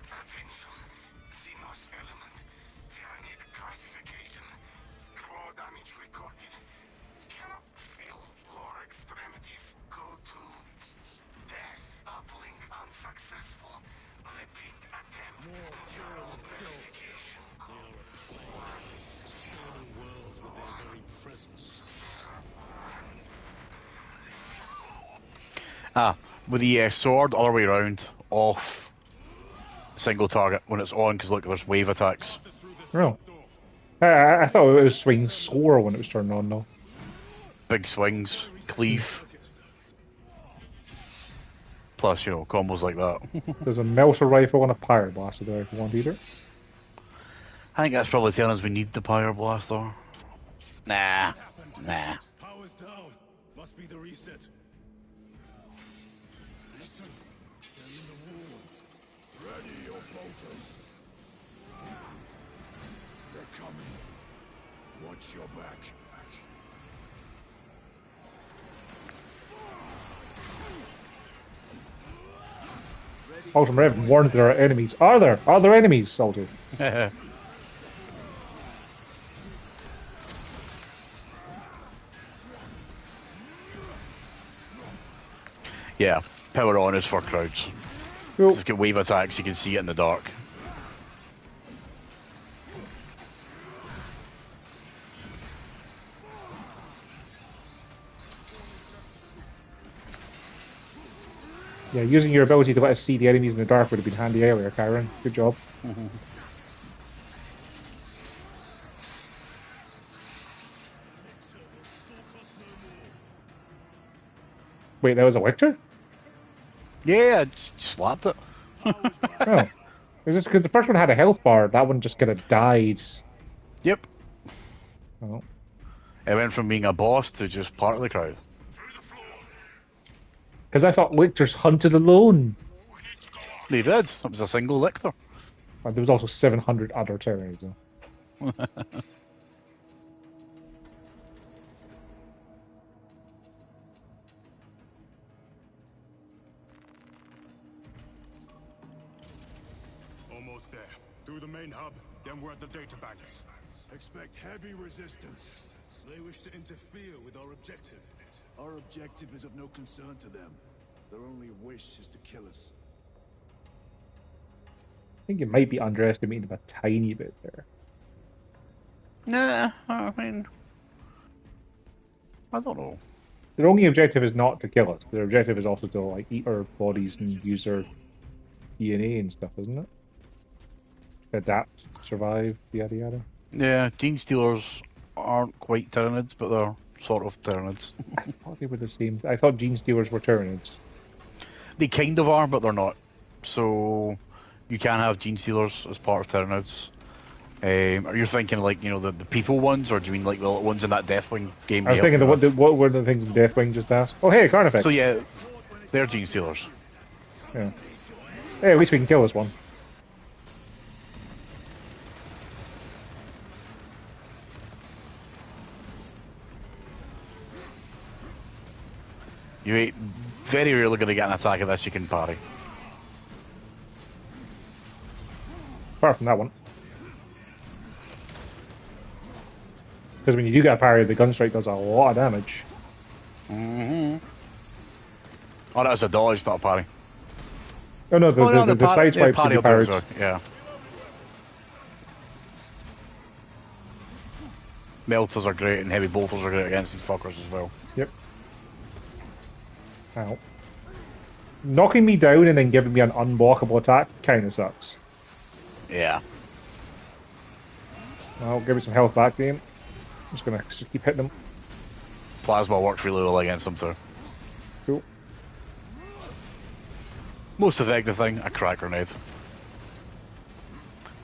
Attention. Xenos element. Tyranid classification. Claw damage recorded. Cannot feel lower extremities. Go to death. Uplink unsuccessful. Repeat attempt. Neural verification. Scanning worlds with their very presence. With the sword, other way around, off single target when it's on, because look, there's wave attacks. Oh. I thought it was swinging slower when it was turned on, though. Big swings, cleave. Plus, you know, combos like that. There's a melter rifle and a pyro blaster there if you want either. I think that's probably telling us we need the Pyre Blaster. Nah. Power's down. Must be the reset. Listen. They're in the woods. Ready your bolters. They're coming. Watch your back. Ultimate Rev warned there are enemies. Are there? Are there enemies, soldier? Yeah, power on is for crowds. Cool. Just get wave attacks, you can see it in the dark. Yeah, using your ability to let us see the enemies in the dark would have been handy earlier, Kyron. Good job. Wait, that was a lictor? Yeah, just slapped it. Oh. It's just because the first one had a health bar, that one just kind of died. Yep. Oh. It went from being a boss to just part of the crowd. Because I thought lictors hunted alone. They did. It was a single lictor. But there was also 700 other Tyranids. Though. Almost there. Through the main hub, then we're at the data banks. Expect heavy resistance. They wish to interfere with our objective. Our objective is of no concern to them. Their only wish is to kill us. I think you might be underestimating them a tiny bit there. Nah, I mean, I don't know. Their only objective is not to kill us. Their objective is also to like eat our bodies and use their DNA and stuff, isn't it? Adapt, survive, yada yada. Yeah, Gene Stealers aren't quite Tyranids, but they're sort of Tyranids. I thought they were the same. I thought Gene Stealers were Tyranids. They kind of are, but they're not. So you can have Gene Stealers as part of Tyranids. Are you thinking like the people ones, or do you mean like the ones in that Deathwing game? I was thinking what were the things in Deathwing just asked? Oh, hey, Carnifex. So yeah, they're Gene Stealers. Yeah. Hey, at least we can kill this one. You ain't very rarely going to get an attack of this you can parry. Apart from that one. Because when you do get a parry, the gun strike does a lot of damage. Mm-hmm. Oh, that was a dodge, not a parry. Oh no, the side swipe can be parried. Yeah. Melters are great, and heavy bolters are great against these fuckers as well. Yep. Ow. Knocking me down and then giving me an unblockable attack kind of sucks. Yeah. I'll give me some health back, game. I'm just gonna keep hitting them. Plasma works really well against them too. Cool. Most effective thing, a crack grenade.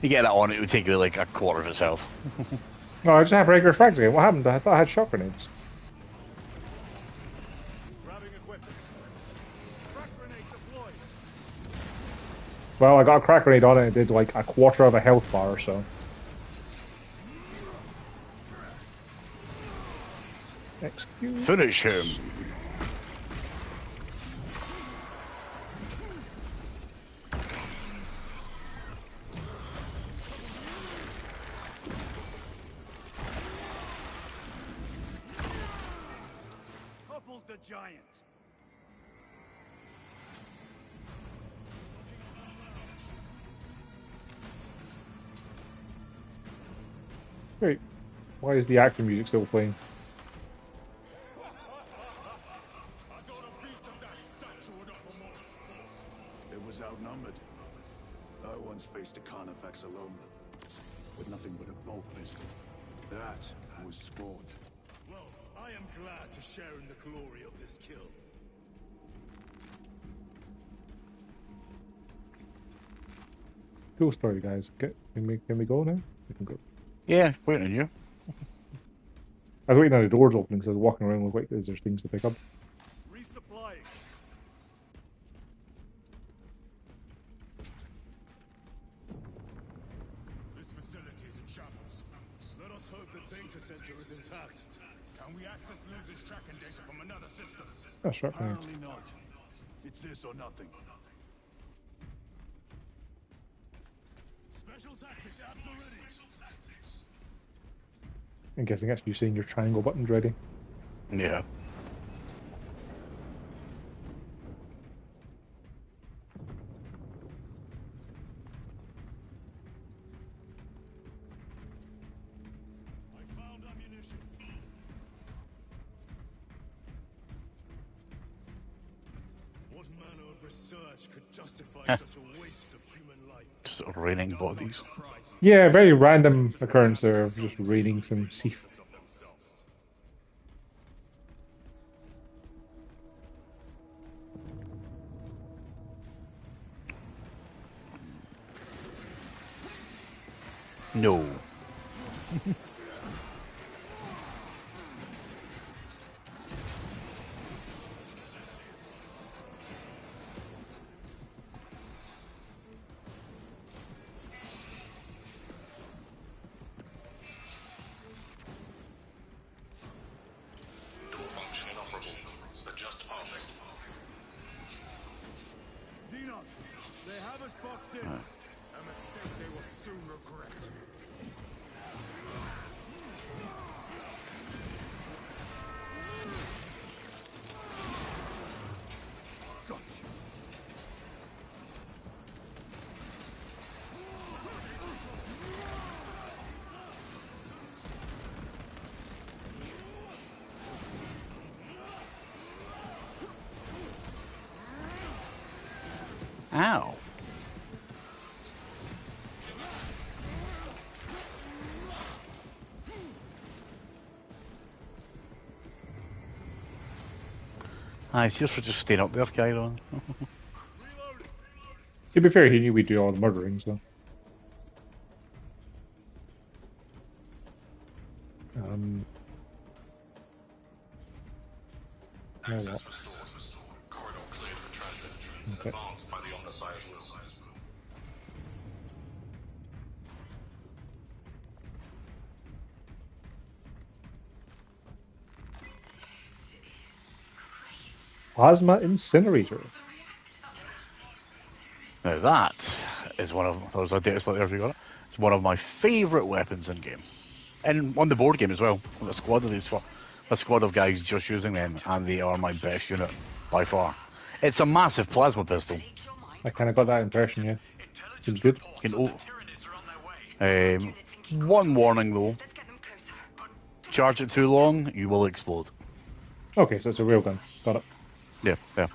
You get that on, it would take you like a quarter of its health. No, I just have regular frags again. What happened? I thought I had shock grenades. Well, I got a crack grenade on it and it did like a quarter of a health bar or so. Excuse. Finish him. Toppled the giant. Wait, why is the action music still playing? It was outnumbered. I once faced a Carnifex alone, with nothing but a bolt pistol. That was sport. Well, I am glad to share in the glory of this kill. Cool story, guys. Can we go now? We can go. Yeah, waiting on you. I was waiting on the doors opening, so I was walking around with, wait, is there things to pick up? Resupplying. This facility is in shambles. Let us hope the data center is intact. Can we access losers tracking data from another system? Oh, sure. Apparently not. It's this or nothing. Special tactics at the ready. I'm guessing that's you saying your triangle button's ready. Yeah. I found ammunition. What manner of research could justify such a waste of human life? Just raining bodies. Yeah, very random occurrence there of just raining some Seath. No. Xenos, they have us boxed in. A mistake they will soon regret. Gotcha. Ow. Aye, cheers for just staying up there, Chiron. To be fair, he knew we'd do all the murdering, so. know Access what? restored. Corridor cleared for transit. Okay. Advanced by the Omnissiah's will. Plasma incinerator. Now that is one of those data slot there. If you got it, it's one of my favourite weapons in game, and on the board game as well. I've got a squad of these for a squad of guys just using them, and they are my best unit by far. It's a massive plasma pistol. I kind of got that impression, yeah. Seems good. You can, one warning though: charge it too long, you will explode. Okay, so it's a real gun. Got it. Yeah, yeah.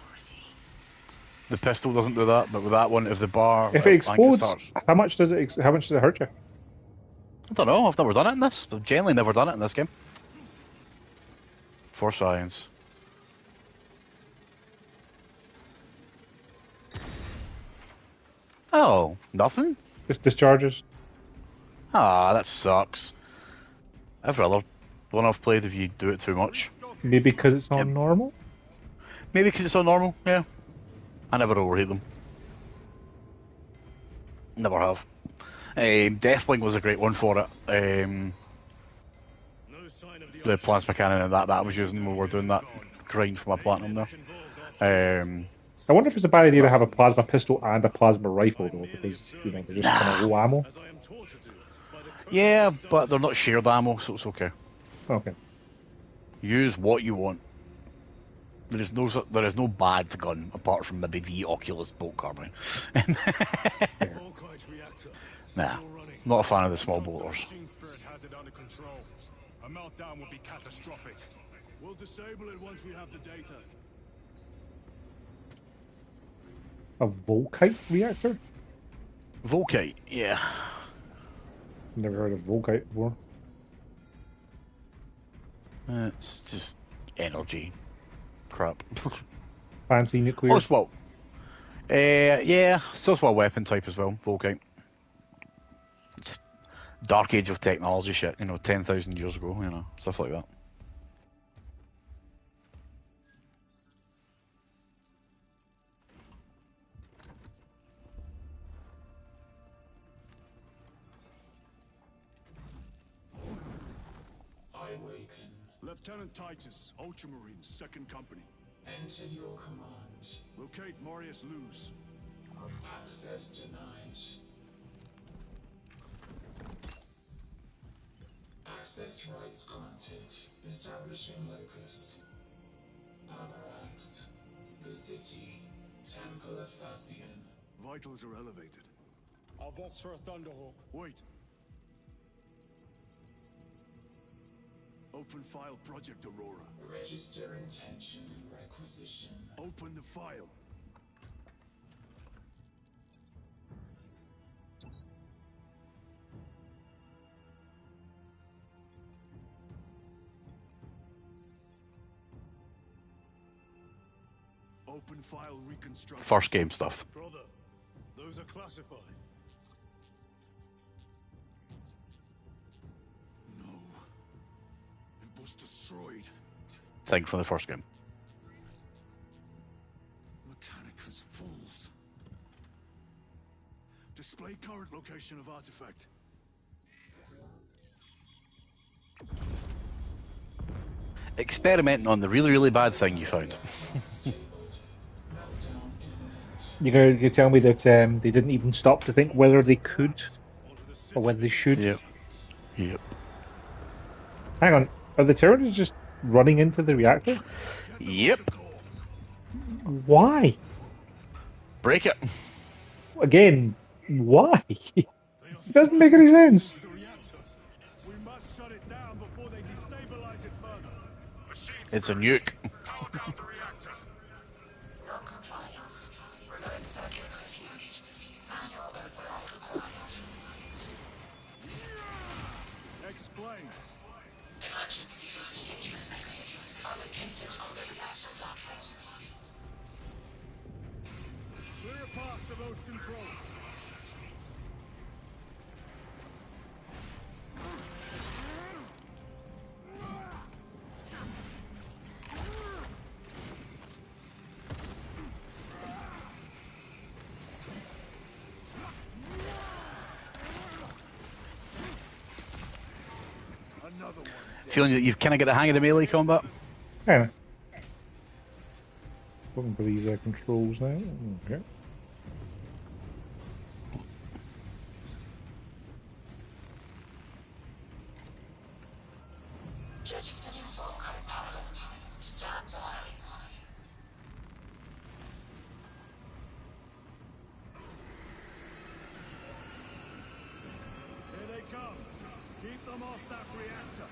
The pistol doesn't do that, but with that one, if the bar If it explodes, starts, how much does it hurt you? I don't know. I've never done it in this. I've generally never done it in this game. For science. Oh, nothing? Just discharges. Ah, that sucks. Every other one I've played, if you do it too much. Maybe because it's on normal? Maybe because it's on normal, yeah. I never overheat them. Never have. Deathwing was a great one for it. The plasma cannon and that I was using when we were doing that grind for my platinum there. I wonder if it's a bad idea to have a plasma pistol and a plasma rifle, though, because, you know, they're just kind of low ammo. Yeah, but they're not shared ammo, so it's okay. Okay. Use what you want. There is no bad gun apart from maybe the Oculus bolt carbine. Nah, not a fan of the small bolters. A meltdown will be catastrophic. We'll disable it once we have the data. A Volkite reactor? Volkite, yeah. Never heard of Volkite before. It's just energy crap. Fancy nuclear. Oh, it's well. Yeah, still a weapon type as well, Volkite. It's Dark Age of technology shit, 10,000 years ago, stuff like that. I awaken. Lieutenant Titus, Ultramarines, 2nd Company. Enter your command. Locate Marius Luz. Access denied. Access rights granted. Establishing locus. Agarax. The city. Temple of Thasian. Vitals are elevated. I'll box for a Thunderhawk. Wait. Open file Project Aurora. Register intention and requisition. Open the file. Open file reconstruction. First game stuff. Brother, those are classified. No. It was destroyed. Thing from the first game. Mechanicus fools. Display current location of artifact. Experimenting on the really, really bad thing you found. You tell me that they didn't even stop to think whether they could or whether they should? Yep. Yep. Hang on, are the terrorists just running into the reactor? Yep. Why? Break it. Again, why? It doesn't make any sense. We must shut it down before they destabilize it further. It's a nuke. Power down the reactor. No compliance. Within seconds of use. Manual override required. Explain. Emergency disengagement mechanisms are located on the reactor platform. Clear a path to those controls. Feeling that you've kind of got the hang of the melee combat? Yeah. Looking for these controls now. Okay. Here they come. Keep them off that reactor.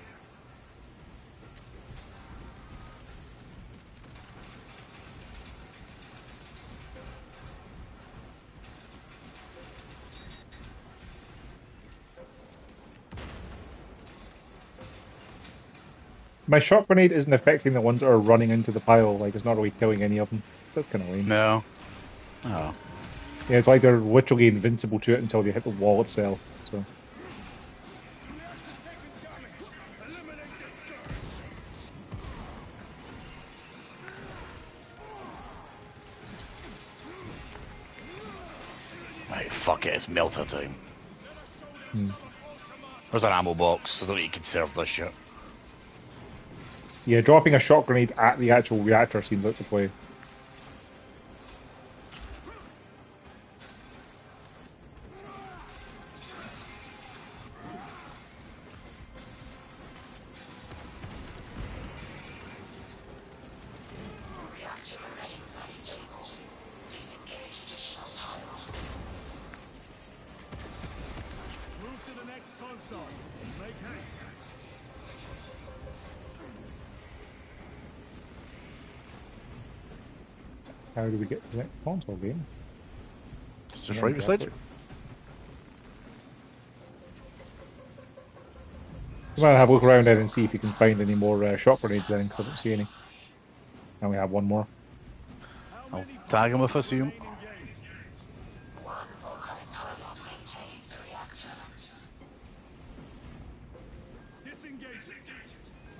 My shock grenade isn't affecting the ones that are running into the pile. Like, it's not really killing any of them. That's kind of lame. No. Oh. Yeah, it's like they're literally invincible to it until they hit the wall itself. So. Right, fuck it, it's melter time. Hmm. There's an ammo box. I don't think you can serve this shit. Yeah, dropping a shock grenade at the actual reactor seems like the play. Move to the next console. Make haste. How do we get to that console game? It's just right beside you. You might have a look around there and see if you can find any more shock grenades then, because I don't see any. And we have one more. I'll tag him if I see him.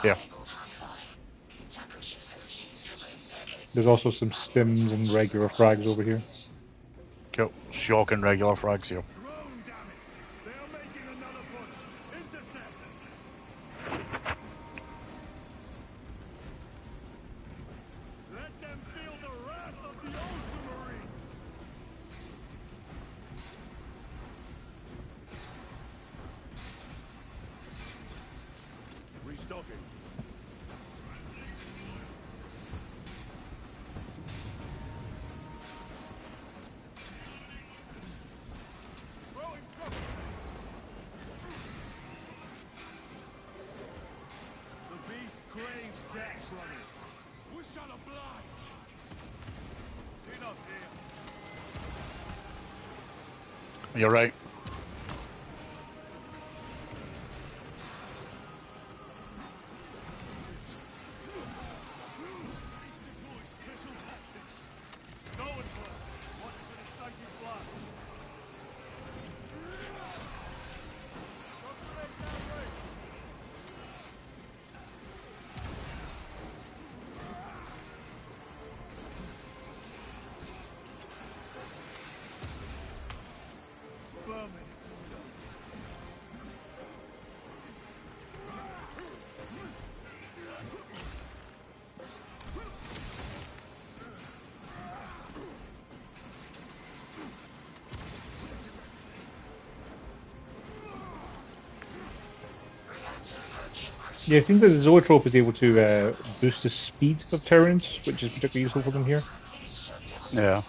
Yeah. There's also some stims and regular frags over here. Cool. Shock and regular frags here. They are making another push. Intercept. Let them feel the wrath of the Ultramarines. Restocking. The beast craves death, brothers. We shall oblige. Enough here. You're right. Deploy special tactics. Go and play. Watch for the psychic blast. Yeah, it seems that the Zoetrope is able to boost the speed of Terrans, which is particularly useful for them here. Yeah.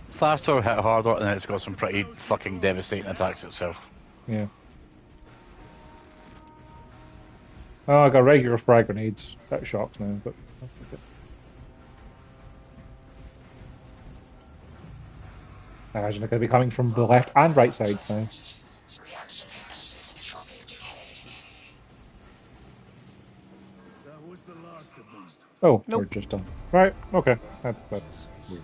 Faster, hit harder, and then it's got some pretty fucking devastating attacks itself. Yeah. Oh, I got regular frag grenades. That shocks now, but I'll take it. I imagine they're going to be coming from the left and right sides now. That was the last of them. Oh, Nope. we're just done. Right, okay. That's weird.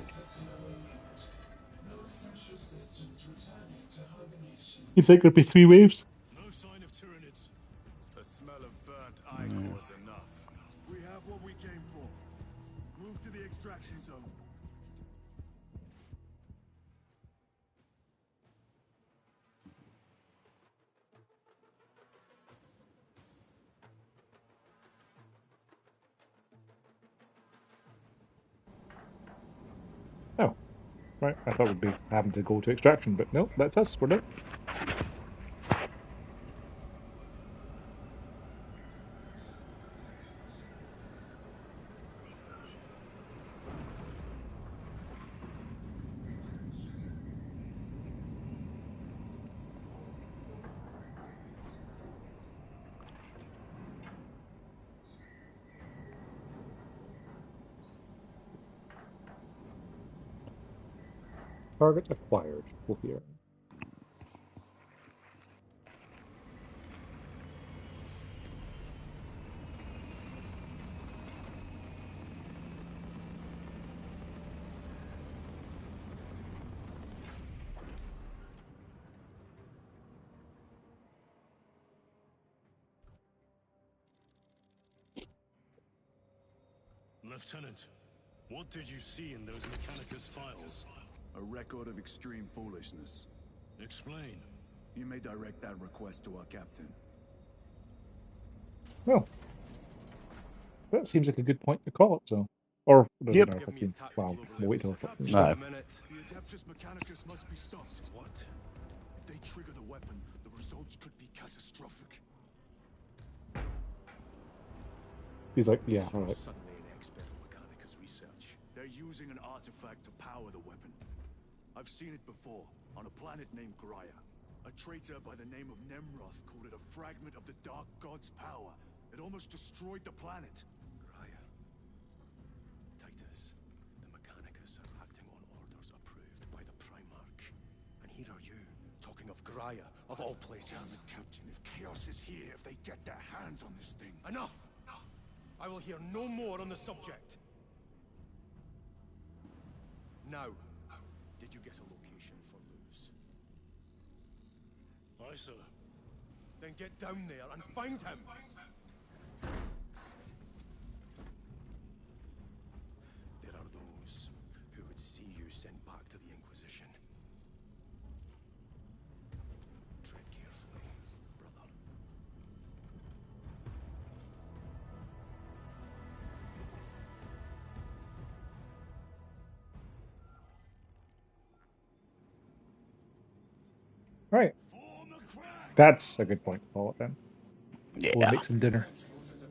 You think there'd be 3 waves? No sign of Tyranids. The smell of burnt ichor is enough. We have what we came for. Move to the extraction zone. Right, I thought we'd be having to go to extraction, but no, that's us. We're done. Target acquired. We'll hear. Lieutenant, what did you see in those Mechanicus files? A record of extreme foolishness. Explain. You may direct that request to our captain. Well, that seems like a good point to call it, so. Or, does Yep. it matter Give me a 15? tactical Well, overlay we'll wait till with it's setup. No. A minute. The Adeptus Mechanicus must be stopped. What? If they trigger the weapon, the results could be catastrophic. He's like, yeah, alright. Suddenly an expert in Mechanicus research. They're using an artifact to power the weapon. I've seen it before, on a planet named Graia. A traitor by the name of Nemroth called it a fragment of the Dark God's power. It almost destroyed the planet. Graia. Titus, the Mechanicus are acting on orders approved by the Primarch. And here are you, talking of Graia, of all places. Damn it, Captain, if Chaos is here, if they get their hands on this thing... Enough! I will hear no more on the subject. Now, did you get a location for Luz? Aye, sir. Then get down there and find him! There are those who would see you sent back to the Inquisition. Tread carefully, brother. Right. That's a good point to call it then. We'll Yeah. make some dinner.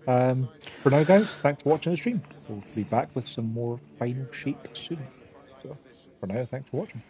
For now, guys, thanks for watching the stream. We'll be back with some more final shape soon. So, for now, thanks for watching.